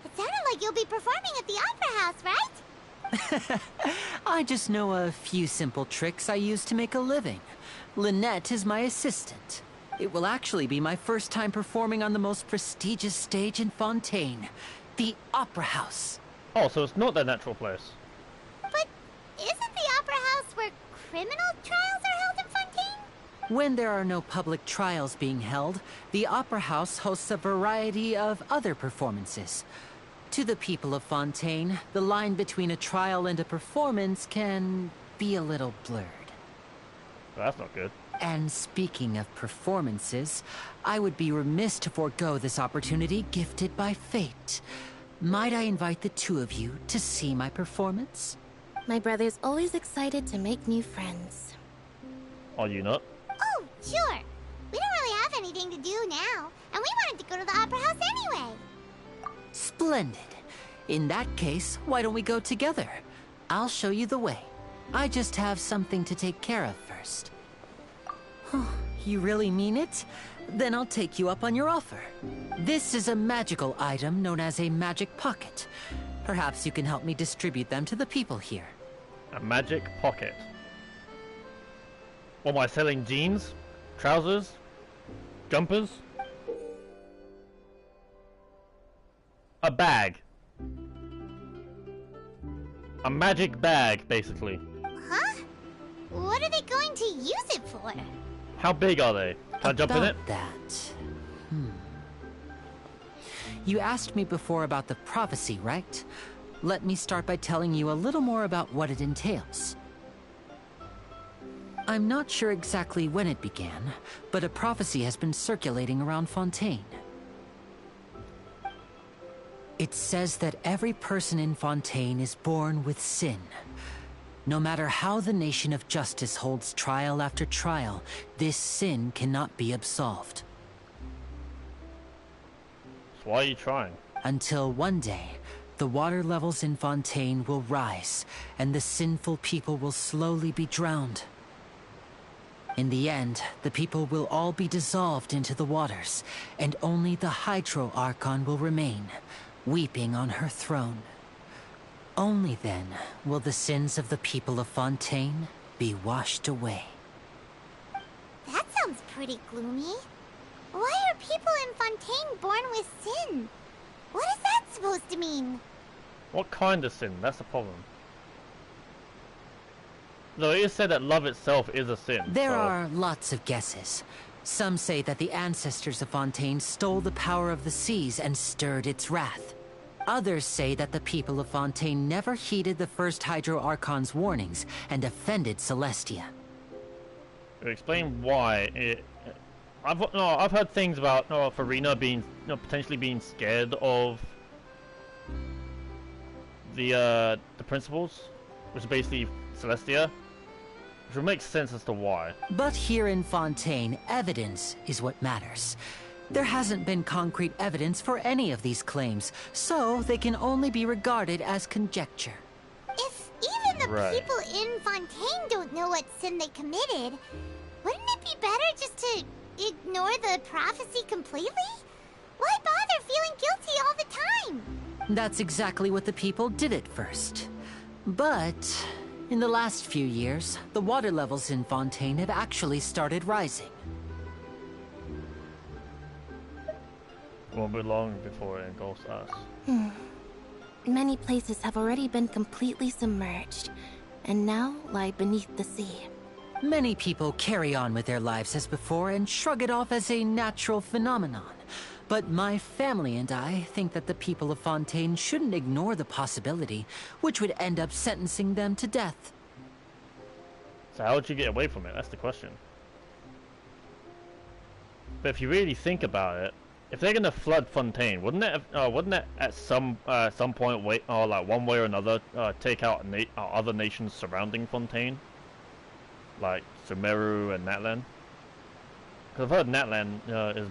It sounded like you'll be performing at the Opera House, right? I just know a few simple tricks I use to make a living. Lynette is my assistant. It will actually be my first time performing on the most prestigious stage in Fontaine, the Opera House. Oh, so it's not their natural place. But isn't the Opera House where criminal trials are held in Fontaine? When there are no public trials being held, the Opera House hosts a variety of other performances. To the people of Fontaine, the line between a trial and a performance can be a little blurred. Well, that's not good. And speaking of performances, I would be remiss to forego this opportunity gifted by fate. Might I invite the two of you to see my performance? My brother's always excited to make new friends. Are you not? Oh, sure. We don't really have anything to do now, and we wanted to go to the Opera House anyway. Splendid. In that case, why don't we go together? I'll show you the way. I just have something to take care of first. You really mean it? Then I'll take you up on your offer. This is a magical item known as a magic pocket. Perhaps you can help me distribute them to the people here. A magic pocket. What am I selling? Jeans? Trousers? Jumpers? A bag. A magic bag, basically. Huh? What are they going to use it for? How big are they? Can I jump in it? About that. You asked me before about the prophecy, right? Let me start by telling you a little more about what it entails. I'm not sure exactly when it began, but a prophecy has been circulating around Fontaine. It says that every person in Fontaine is born with sin. No matter how the nation of justice holds trial after trial, this sin cannot be absolved. So why are you trying? Until one day, the water levels in Fontaine will rise, and the sinful people will slowly be drowned. In the end, the people will all be dissolved into the waters, and only the Hydro Archon will remain, weeping on her throne. Only then will the sins of the people of Fontaine be washed away. That sounds pretty gloomy. Why are people in Fontaine born with sin? What is that supposed to mean? What kind of sin? That's the problem. Though it is said that love itself is a sin. There are lots of guesses. Some say that the ancestors of Fontaine stole the power of the seas and stirred its wrath. Others say that the people of Fontaine never heeded the first Hydro Archon's warnings and offended Celestia. Explain why it... I've heard things about Farina being potentially being scared of the principals, which is basically Celestia, which would make sense as to why. But here in Fontaine, evidence is what matters. There hasn't been concrete evidence for any of these claims, so they can only be regarded as conjecture. If even the people in Fontaine don't know what sin they committed, wouldn't it be better just to ignore the prophecy completely? Why bother feeling guilty all the time? That's exactly what the people did at first. But in the last few years, the water levels in Fontaine have actually started rising. Won't be long before it engulfs us. Many places have already been completely submerged, and now lie beneath the sea. Many people carry on with their lives as before and shrug it off as a natural phenomenon. But my family and I think that the people of Fontaine shouldn't ignore the possibility, which would end up sentencing them to death. So how would you get away from it? That's the question. But if you really think about it, If they're gonna flood Fontaine, wouldn't that at some point, like one way or another, take out other nations surrounding Fontaine, like Sumeru and Natlan? Because I've heard Natlan is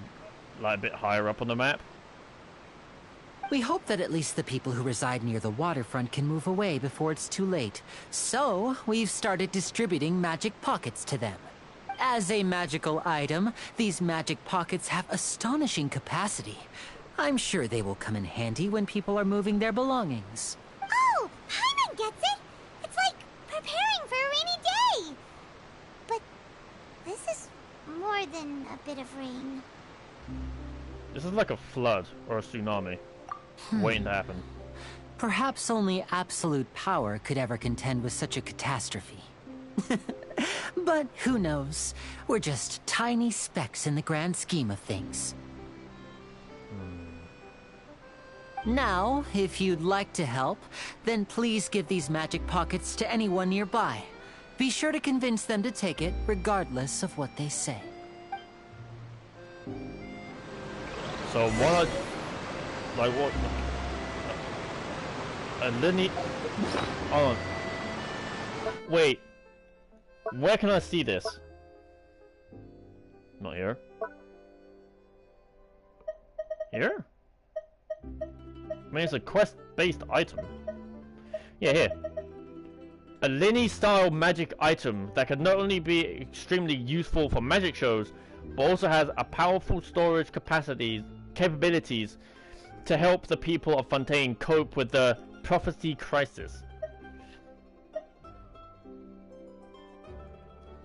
like a bit higher up on the map. We hope that at least the people who reside near the waterfront can move away before it's too late. So, we've started distributing magic pockets to them. As a magical item, these magic pockets have astonishing capacity. I'm sure they will come in handy when people are moving their belongings. Oh, Paimon gets it! It's like preparing for a rainy day! But this is more than a bit of rain. This is like a flood or a tsunami waiting to happen. Perhaps only absolute power could ever contend with such a catastrophe. But who knows? We're just tiny specks in the grand scheme of things. Now, if you'd like to help, then please give these magic pockets to anyone nearby. Be sure to convince them to take it, regardless of what they say. So what? Like what? And then he. Oh. Wait. Where can I see this? Not here. Here? I mean, it's a quest-based item. Yeah, here. A Linny-style magic item that can not only be extremely useful for magic shows, but also has a powerful storage capabilities to help the people of Fontaine cope with the prophecy crisis.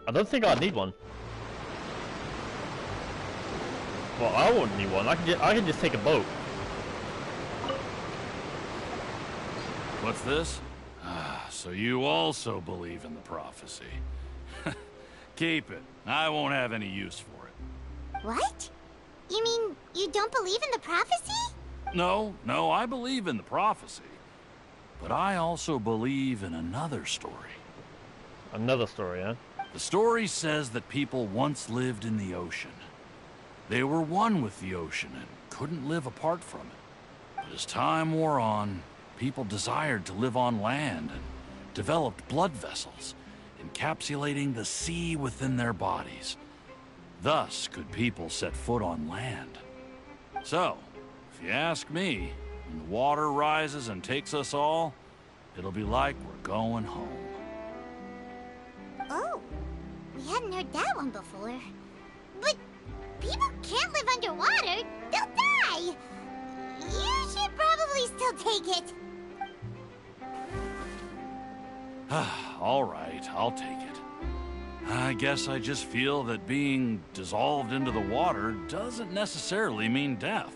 I don't think I need one. Well, I won't need one. I can just take a boat. What's this? Ah, so you also believe in the prophecy. Keep it. I won't have any use for it. What? You mean you don't believe in the prophecy? No, I believe in the prophecy. But I also believe in another story. Another story, huh? The story says that people once lived in the ocean. They were one with the ocean and couldn't live apart from it. But as time wore on, people desired to live on land and developed blood vessels, encapsulating the sea within their bodies. Thus could people set foot on land. So, if you ask me, when the water rises and takes us all, it'll be like we're going home. Oh, we hadn't heard that one before. But people can't live underwater. They'll die. You should probably still take it. All right, I'll take it. I guess I just feel that being dissolved into the water doesn't necessarily mean death.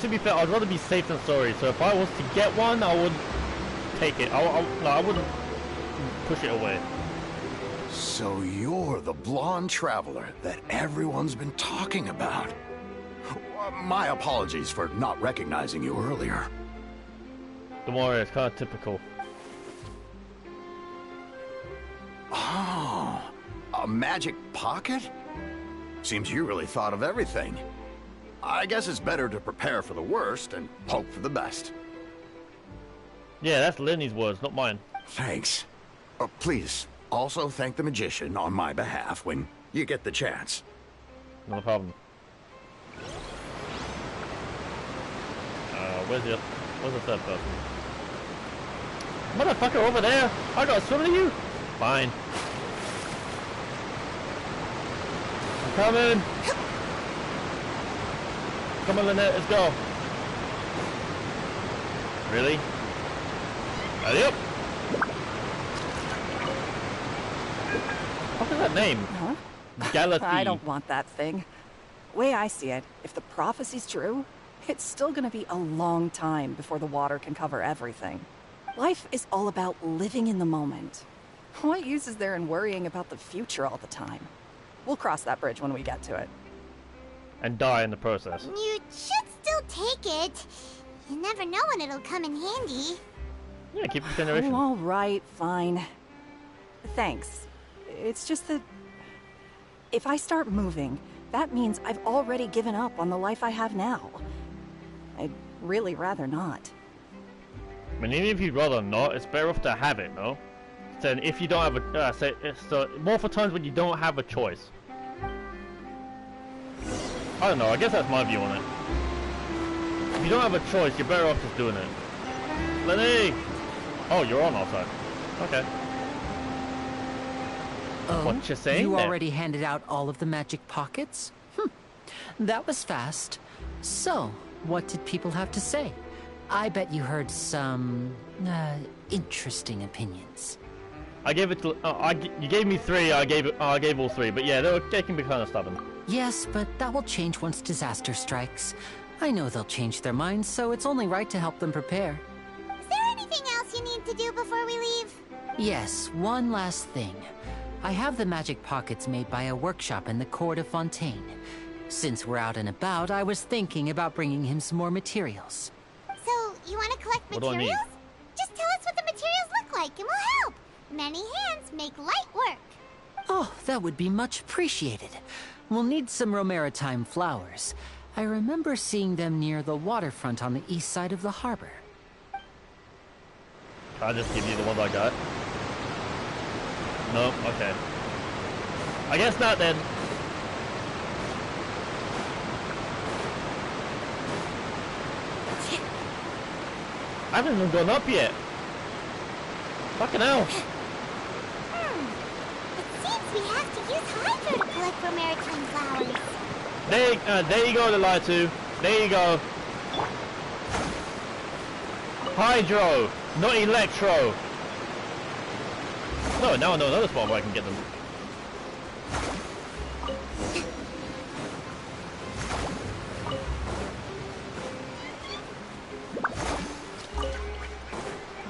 To be fair, I'd rather be safe than sorry. So if I was to get one, I would take it. No, I wouldn't push it away. So you're the blonde traveler that everyone's been talking about. My apologies for not recognizing you earlier. Don't worry, it's kind of typical. Oh, a magic pocket? Seems you really thought of everything. I guess it's better to prepare for the worst and hope for the best. Yeah, that's Lenny's words, not mine. Thanks. Please, also thank the magician on my behalf when you get the chance. Not a problem. Where's the third person? Motherfucker over there! I gotta swim to you! Fine. I'm coming! Come on, Lynette, let's go! Really? Yep! What is that name? Huh? Galathea. I don't want that thing. Way I see it, if the prophecy's true, it's still gonna be a long time before the water can cover everything. Life is all about living in the moment. What use is there in worrying about the future all the time? We'll cross that bridge when we get to it. And die in the process. You should still take it. You never know when it'll come in handy. Yeah, keep it generation. Oh, all right, fine. Thanks. It's just that If I start moving, that means I've already given up on the life I have now. I'd really rather not. I mean, even if you'd rather not, it's better off to have it, no? Then if you don't have a, so more for times when you don't have a choice. I don't know, I guess that's my view on it. If you don't have a choice, you're better off just doing it. Lenny! Oh, you're on our side. Okay. Oh, what you saying you there? already handed out all of the magic pockets? That was fast. So, what did people have to say? I bet you heard some, interesting opinions. I gave it to, you gave me 3, I gave all 3, but yeah, they can be kind of stubborn. Yes, but that will change once disaster strikes. I know they'll change their minds, so it's only right to help them prepare. Is there anything else you need to do before we leave? Yes, one last thing. I have the magic pockets made by a workshop in the court of Fontaine. Since we're out and about, I was thinking about bringing him some more materials. So, you want to collect What do I need? materials? Just tell us what the materials look like and we'll help. Many hands make light work. Oh, that would be much appreciated. We'll need some Romaritime flowers. I remember seeing them near the waterfront on the east side of the harbor. I'll just give you the ones I got. No, okay. I guess not then. I haven't even gone up yet. Fucking hell. It seems we have to use Hydro to collect Romaritime flowers. There you go, the lie to. There you go. Hydro, not electro. No, now I know another spot where I can get them.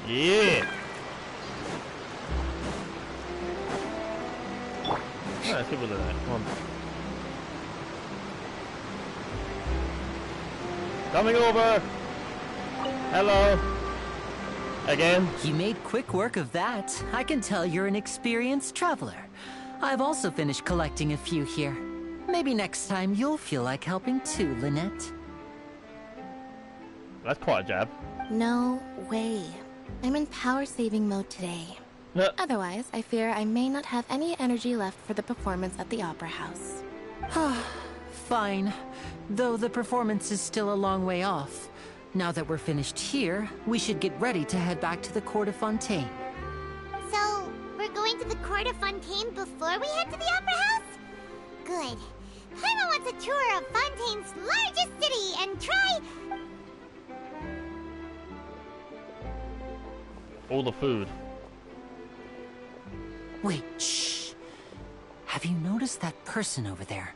Yeah. Let's get rid of that. Come on. Coming over. Hello. Again. You made quick work of that. I can tell you're an experienced traveler. I've also finished collecting a few here. Maybe next time you'll feel like helping too, Lynette. That's quite a jab. No way. I'm in power-saving mode today. No. Otherwise, I fear I may not have any energy left for the performance at the Opera House. Fine. Though the performance is still a long way off. Now that we're finished here, we should get ready to head back to the court of Fontaine. So, we're going to the court of Fontaine before we head to the Opera House? Good. Paimon wants a tour of Fontaine's largest city and try... All the food. Wait, shh. Have you noticed that person over there?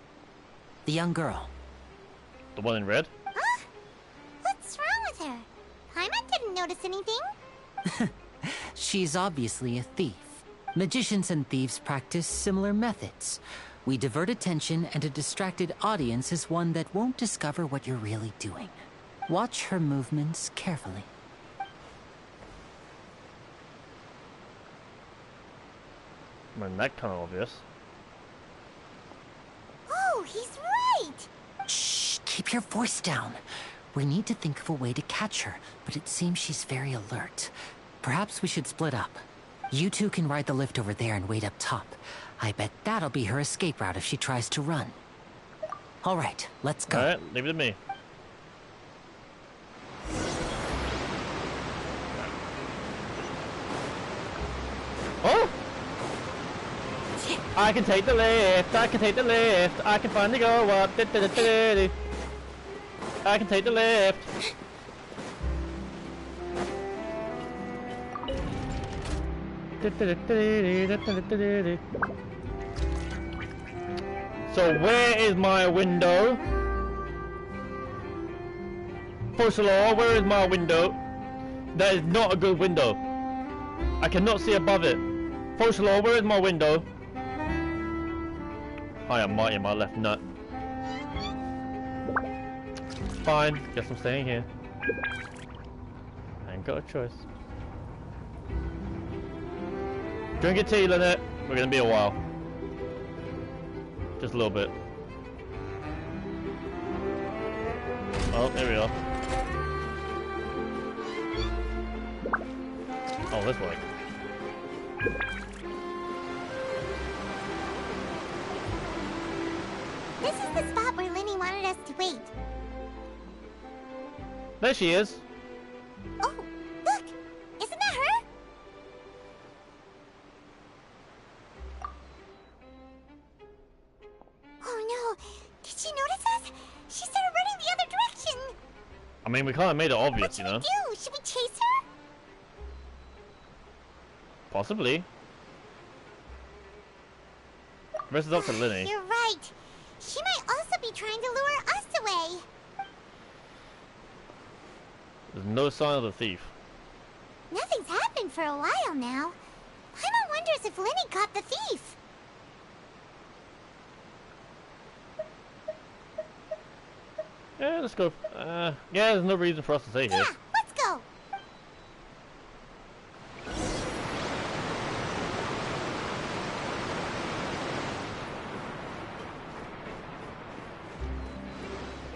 The young girl. The one in red? Huh? What's wrong with her? Paimon didn't notice anything. She's obviously a thief. Magicians and thieves practice similar methods. We divert attention, and a distracted audience is one that won't discover what you're really doing. Watch her movements carefully. I mean, that kind of obvious. Oh, he's right! Shh, keep your voice down. We need to think of a way to catch her, but it seems she's very alert. Perhaps we should split up. You two can ride the lift over there and wait up top. I bet that'll be her escape route if she tries to run. All right, let's go. Alright, leave it to me. Oh! I can take the lift, I can take the lift, I can finally go up. I can take the lift. So where is my window? First of all, where is my window? That is not a good window. I cannot see above it. First of all, where is my window? I am mighty my left nut. Fine, guess I'm staying here. I ain't got a choice. Drink your tea, Lynette. We're gonna be a while. Just a little bit. Oh, there we are. Oh, this way. This is the spot where Linny wanted us to wait. There she is. Oh, look! Isn't that her? Oh no! Did she notice us? She started running the other direction! I mean, we kind of made it obvious, What should you know? we do? Should we chase her? Possibly. Rest is up to Linny. You're right. She might also be trying to lure us away. There's no sign of the thief. Nothing's happened for a while now. Paimon wonders if Linny caught the thief. Yeah, let's go. Yeah, there's no reason for us to stay here. Yeah, let's go.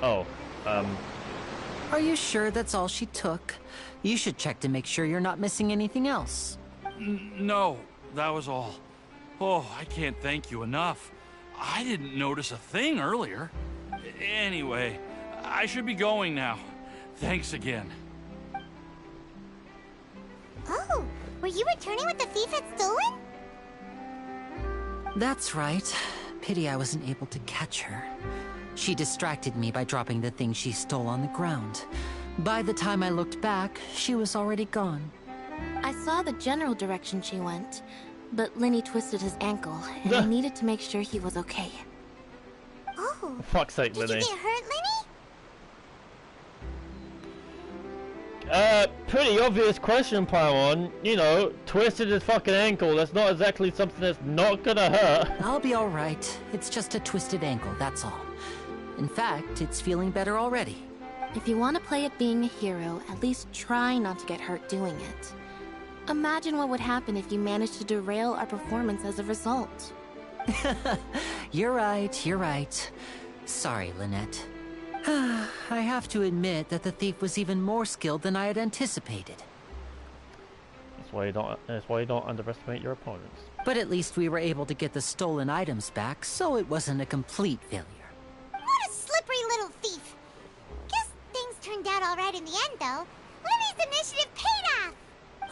Oh, Are you sure that's all she took? You should check to make sure you're not missing anything else. No, that was all. Oh, I can't thank you enough. I didn't notice a thing earlier. Anyway, I should be going now. Thanks again. Oh, were you returning what the thief had stolen? That's right. Pity I wasn't able to catch her. She distracted me by dropping the thing she stole on the ground. By the time I looked back, she was already gone. I saw the general direction she went, but Linny twisted his ankle, and I needed to make sure he was okay. Oh, for fuck's sake, did Linny. you get hurt, Linny? Pretty obvious question, Paimon. You know, twisted his fucking ankle. That's not exactly something that's not gonna hurt. I'll be alright. It's just a twisted ankle, that's all. In fact, it's feeling better already. If you want to play at being a hero, at least try not to get hurt doing it. Imagine what would happen if you managed to derail our performance as a result. You're right, you're right. Sorry, Lynette. I have to admit that the thief was even more skilled than I had anticipated. That's why you don't underestimate your opponents. But at least we were able to get the stolen items back, so it wasn't a complete failure. What a slippery little thief. Guess things turned out all right in the end, though. Linny's initiative paid off.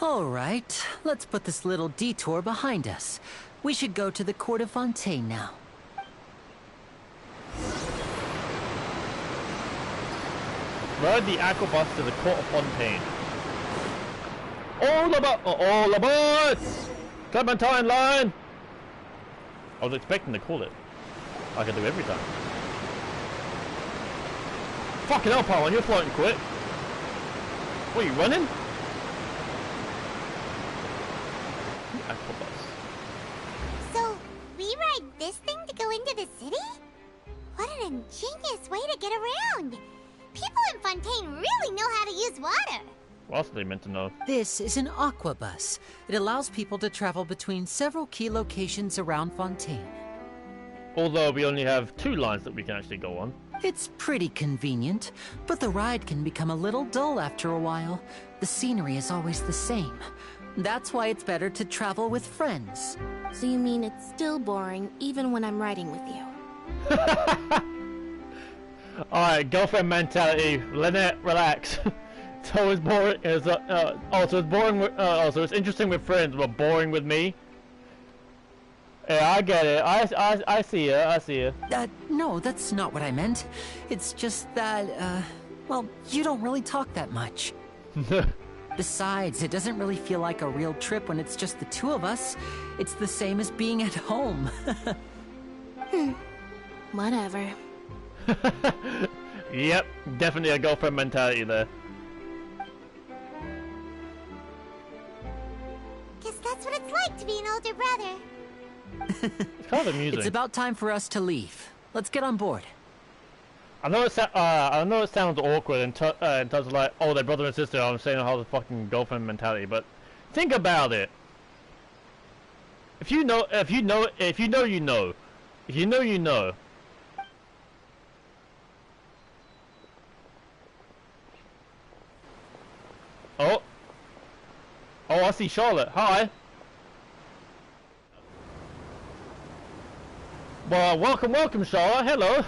All right, let's put this little detour behind us. We should go to the court of Fontaine now. Ride the aquabus to the court of Fontaine. All aboard! Clementine line! I was expecting to call it. I can do every time. Fucking hell, Paimon, you're floating quick. What, are you running? The aquabus. So, we ride this thing to go into the city? What an ingenious way to get around. People in Fontaine really know how to use water. What else are they meant to know? This is an aquabus. It allows people to travel between several key locations around Fontaine. Although we only have 2 lines that we can actually go on. It's pretty convenient, but the ride can become a little dull after a while. The scenery is always the same. That's why it's better to travel with friends. So you mean it's still boring even when I'm riding with you? Alright, girlfriend mentality. Lynette, relax. It's always boring. It's boring. So it's interesting with friends, but boring with me. Yeah, I get it. I see you. I see you. No, that's not what I meant. It's just that, well, you don't really talk that much. Besides, it doesn't really feel like a real trip when it's just the 2 of us. It's the same as being at home. Whatever. Yep, definitely a girlfriend mentality there. Guess that's what it's like to be an older brother. It's kind of amusing. It's about time for us to leave. Let's get on board. I know it sounds awkward in terms of like, oh, they're brother and sister. I'm saying how the fucking girlfriend mentality, but think about it. If you know, you know. If If you know, you know. Oh. Oh, I see Charlotte. Hi. Well, welcome, Charlotte. Hello.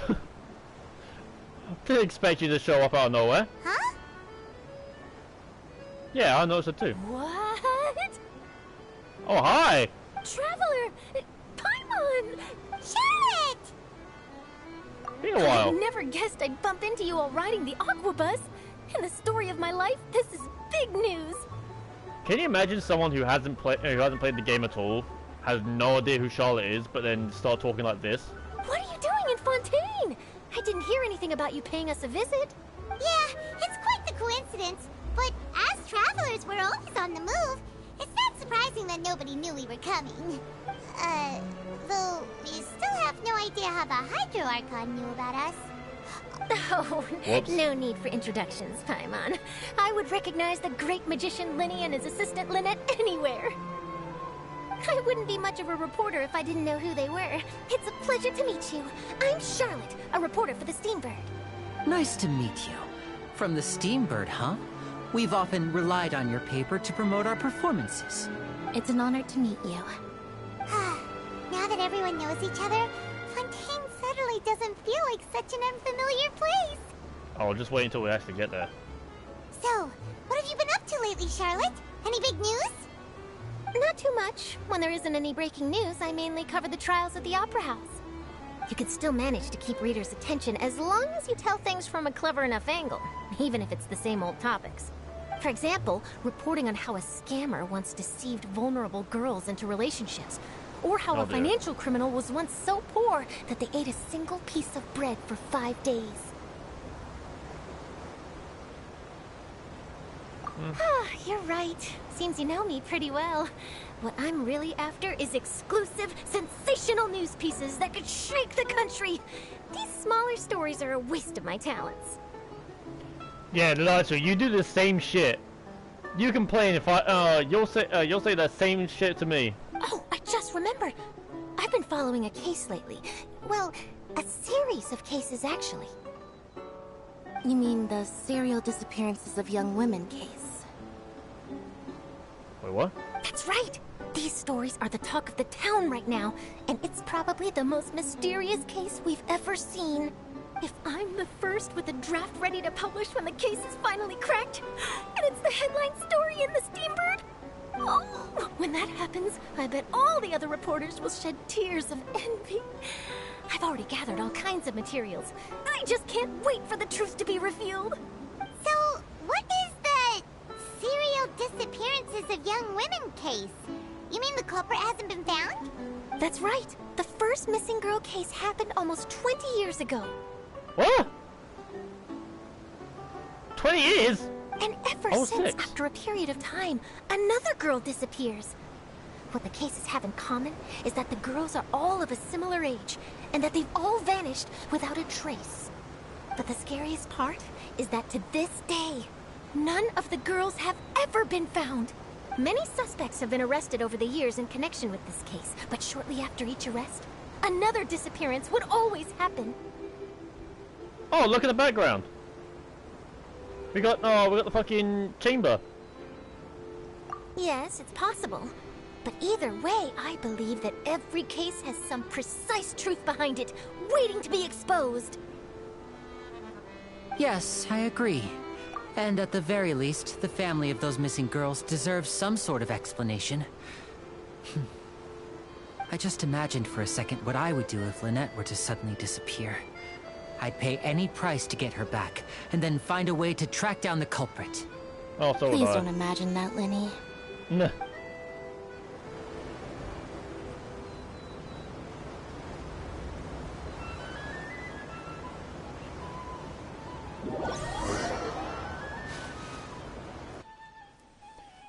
Didn't expect you to show up out of nowhere. Huh? Yeah, I noticed it too. What? Oh, hi. Traveler! Paimon! Charlotte! Been a while. I never guessed I'd bump into you while riding the Aquabus. In the story of my life, this is big news. Can you imagine someone who hasn't played the game at all, has no idea who Charlotte is, but then start talking like this? What are you doing in Fontaine? I didn't hear anything about you paying us a visit. Yeah, it's quite the coincidence. But as travelers, we're always on the move. It's not surprising that nobody knew we were coming. Though we still have no idea how the Hydro Archon knew about us. Oh, Whoops. no need for introductions, Paimon. I would recognize the great magician Linny and his assistant Lynette anywhere. I wouldn't be much of a reporter if I didn't know who they were. It's a pleasure to meet you. I'm Charlotte, a reporter for the Steambird. Nice to meet you. From the Steambird, huh? We've often relied on your paper to promote our performances. It's an honor to meet you. Now that everyone knows each other, Fontaine suddenly doesn't feel like such an unfamiliar place. I'll just wait until we actually get there. So, what have you been up to lately, Charlotte? Any big news? Not too much. When there isn't any breaking news, I mainly cover the trials at the Opera House. You can still manage to keep readers' attention as long as you tell things from a clever enough angle, even if it's the same old topics. For example, reporting on how a scammer once deceived vulnerable girls into relationships, or how a financial criminal was once so poor that they ate a single piece of bread for 5 days. You're right. Seems you know me pretty well. What I'm really after is exclusive, sensational news pieces that could shake the country. These smaller stories are a waste of my talents. Yeah, Elijah, you do the same shit. You complain if you'll say that same shit to me. Oh, I just remembered. I've been following a case lately. Well, a series of cases, actually. You mean the serial disappearances of young women case? Wait, what? That's right! These stories are the talk of the town right now, and it's probably the most mysterious case we've ever seen. If I'm the first with a draft ready to publish when the case is finally cracked, and it's the headline story in the Steambird, oh, when that happens, I bet all the other reporters will shed tears of envy. I've already gathered all kinds of materials. I just can't wait for the truth to be revealed. So, what is the serial disappearances of young women case? You mean the culprit hasn't been found? That's right. The first missing girl case happened almost 20 years ago. What? 20 years? And ever since, after a period of time, another girl disappears. What the cases have in common is that the girls are all of a similar age, and that they've all vanished without a trace. But the scariest part is that to this day, none of the girls have ever been found. Many suspects have been arrested over the years in connection with this case, but shortly after each arrest, another disappearance would always happen. Oh, look at the background. We got the fucking chamber. Yes, it's possible. But either way, I believe that every case has some precise truth behind it, waiting to be exposed. Yes, I agree. And at the very least, the family of those missing girls deserves some sort of explanation. I just imagined for a second what I would do if Lynette were to suddenly disappear. I'd pay any price to get her back, and then find a way to track down the culprit. Oh, so Please don't imagine that, Linny. Nah.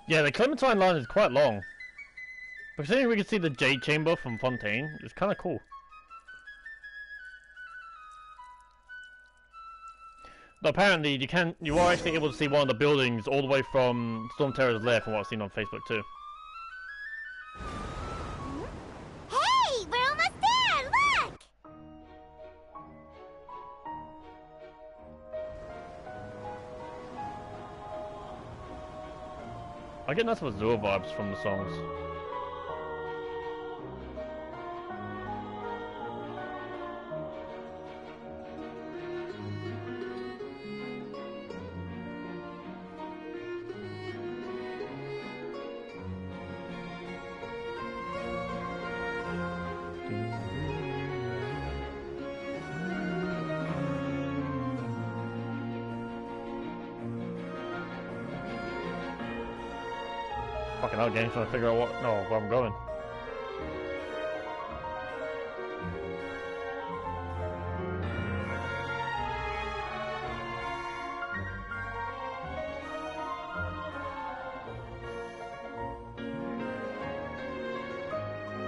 Yeah, the Clementine line is quite long. But considering we can see the Jade Chamber from Fontaine, it's kind of cool. But apparently, you are actually able to see one of the buildings all the way from Storm Terror's lair, from what I've seen on Facebook too. Hey, we're almost there! Look! I get nothing but Zua vibes from the songs. Fucking hell, game, trying to figure out where I'm going.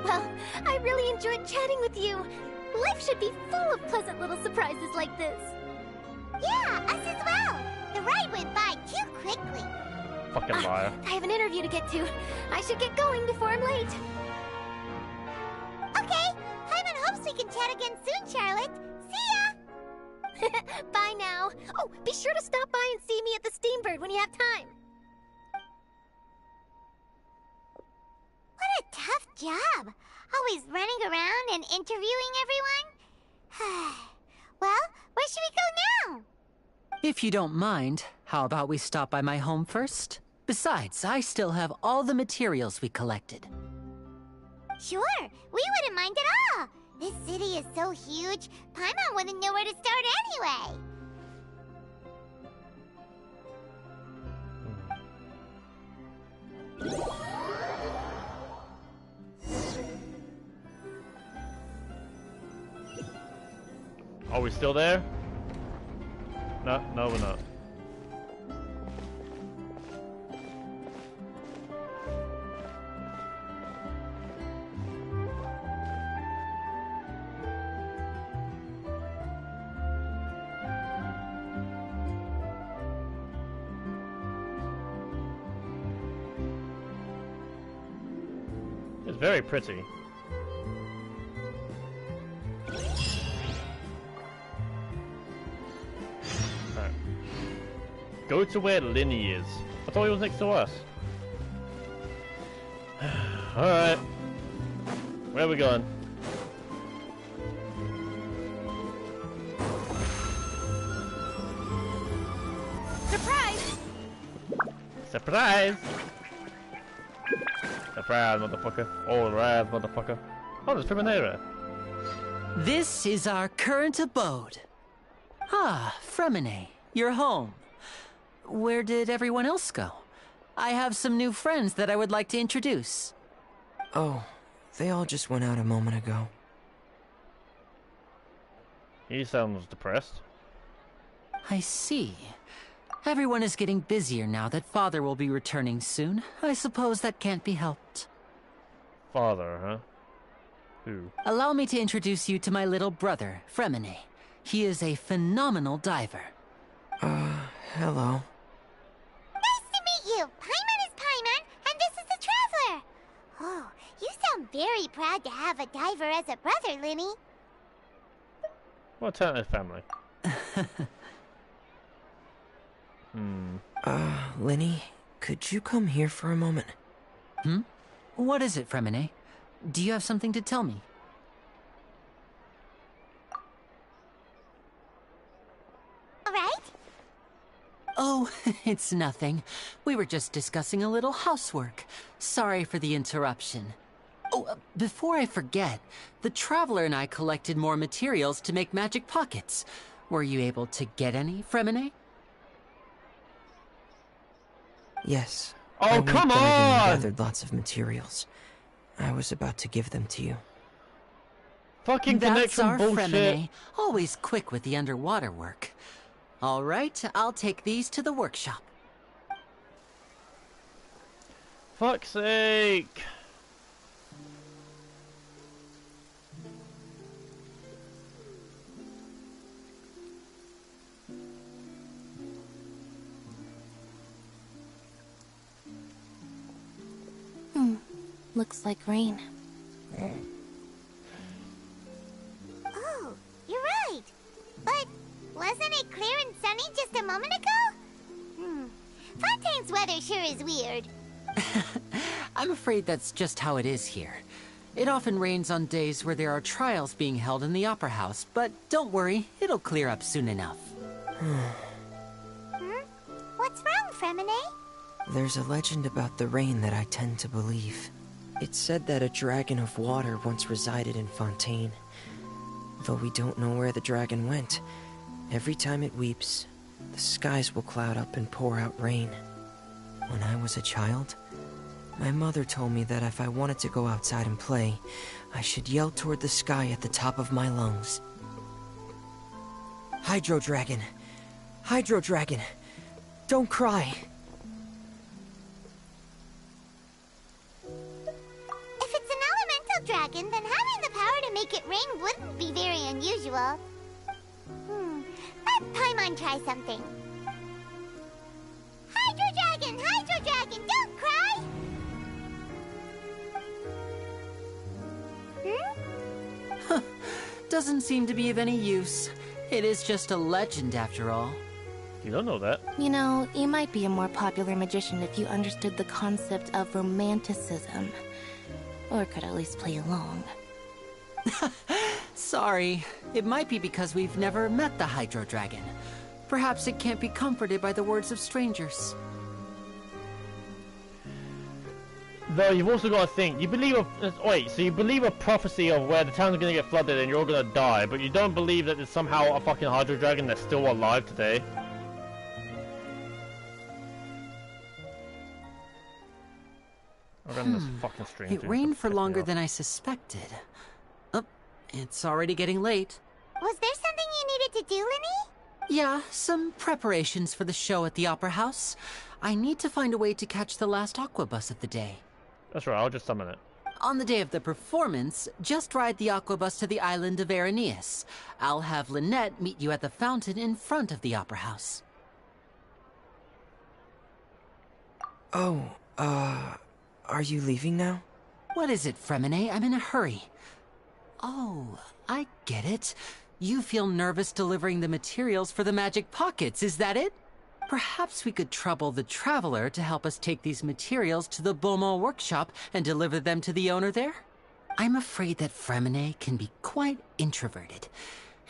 Well, I really enjoyed chatting with you. Life should be full of pleasant little surprises like this. Yeah, us as well. The ride went by too quickly. Fucking liar. I have an interview to get to. I should get going before I'm late. Okay, Paimon hopes we can chat again soon, Charlotte. See ya! Bye now. Oh, be sure to stop by and see me at the Steambird when you have time. What a tough job. Always running around and interviewing everyone. Well, where should we go now? If you don't mind, how about we stop by my home first? Besides, I still have all the materials we collected. Sure, we wouldn't mind at all. This city is so huge, Paimon wouldn't know where to start anyway. Are we still there? No, we're not. It's very pretty. Alright. Go to where Linny is. I thought he was next to us. Alright. Where are we going? Surprise! Surprise! Surprise, motherfucker. Alright, motherfucker. Oh, there's Primanera. This is our current abode. Ah, Fremine, you're home. Where did everyone else go? I have some new friends that I would like to introduce. Oh, they all just went out a moment ago. He sounds depressed. I see. Everyone is getting busier now that Father will be returning soon. I suppose that can't be helped. Father, huh? Who? Allow me to introduce you to my little brother, Fremine. He is a phenomenal diver. Hello. Nice to meet you. Paimon is Paimon, and this is the Traveler. Oh, you sound very proud to have a diver as a brother, Linny. What a talented family. Linny, could you come here for a moment? What is it, Fremine? Do you have something to tell me? All right? Oh, it's nothing. We were just discussing a little housework. Sorry for the interruption. Oh, before I forget, the Traveler and I collected more materials to make magic pockets. Were you able to get any, Fremine? Yes. Oh, I went come diving and on! gathered lots of materials. I was about to give them to you. Fucking That's connection our bullshit. Fremine. Always quick with the underwater work. All right, I'll take these to the workshop. Fuck's sake. Looks like rain. Oh, you're right. But wasn't it clear and sunny just a moment ago? Fontaine's weather sure is weird. I'm afraid that's just how it is here. It often rains on days where there are trials being held in the Opera House, but don't worry, it'll clear up soon enough. What's wrong, Fremine? There's a legend about the rain that I tend to believe. It said that a dragon of water once resided in Fontaine. Though we don't know where the dragon went, every time it weeps, the skies will cloud up and pour out rain. When I was a child, my mother told me that if I wanted to go outside and play, I should yell toward the sky at the top of my lungs. Hydro Dragon! Hydro Dragon! Don't cry! If it's an elemental dragon, then having the power to make it rain wouldn't be very unusual. Let Paimon try something. Hydro Dragon, don't cry! Doesn't seem to be of any use. It is just a legend after all. You don't know that. You know, you might be a more popular magician if you understood the concept of romanticism. Or could at least play along. Sorry. It might be because we've never met the Hydro Dragon. Perhaps it can't be comforted by the words of strangers. Though you've also got to think, you believe so you believe a prophecy of where the town's gonna get flooded and you're all gonna die, but you don't believe that there's somehow a fucking Hydro Dragon that's still alive today. This fucking stranger. It rained for longer than I suspected. Oh, it's already getting late. Was there something you needed to do, Linny? Yeah, some preparations for the show at the Opera House. I need to find a way to catch the last aqua bus of the day. That's right, I'll just summon it. On the day of the performance, just ride the aqua bus to the island of Aeneas. I'll have Lynette meet you at the fountain in front of the Opera House. Oh, are you leaving now? What is it, Fremine? I'm in a hurry. Oh, I get it. You feel nervous delivering the materials for the magic pockets, is that it? Perhaps we could trouble the Traveler to help us take these materials to the Beaumont workshop and deliver them to the owner there? I'm afraid that Fremine can be quite introverted,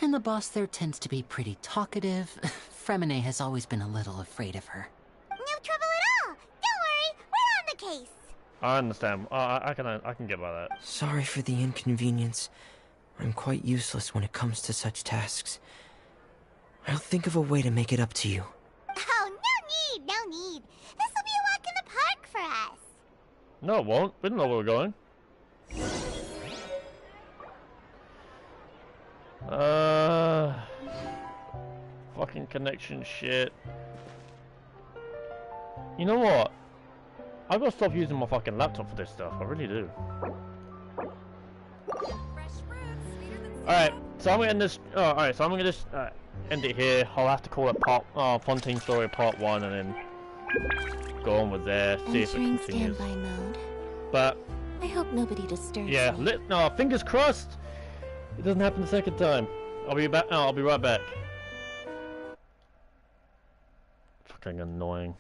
and the boss there tends to be pretty talkative. Fremine has always been a little afraid of her. No trouble at all! Don't worry, we're on the case! I understand. I can get by that. Sorry for the inconvenience. I'm quite useless when it comes to such tasks. I'll think of a way to make it up to you. Oh, no need. This will be a walk in the park for us. No, it won't. We don't know where we're going. Fucking connection shit. You know what? I've got to stop using my fucking laptop for this stuff. I really do. Alright, so I'm gonna end this. Alright, so I'm gonna just end it here. I'll have to call it Fontaine story part 1 and then go on with there, see if it Entering continues. standby mode. But I hope nobody disturbs yeah, me. fingers crossed. It doesn't happen the second time. I'll be back. I'll be right back. Fucking annoying.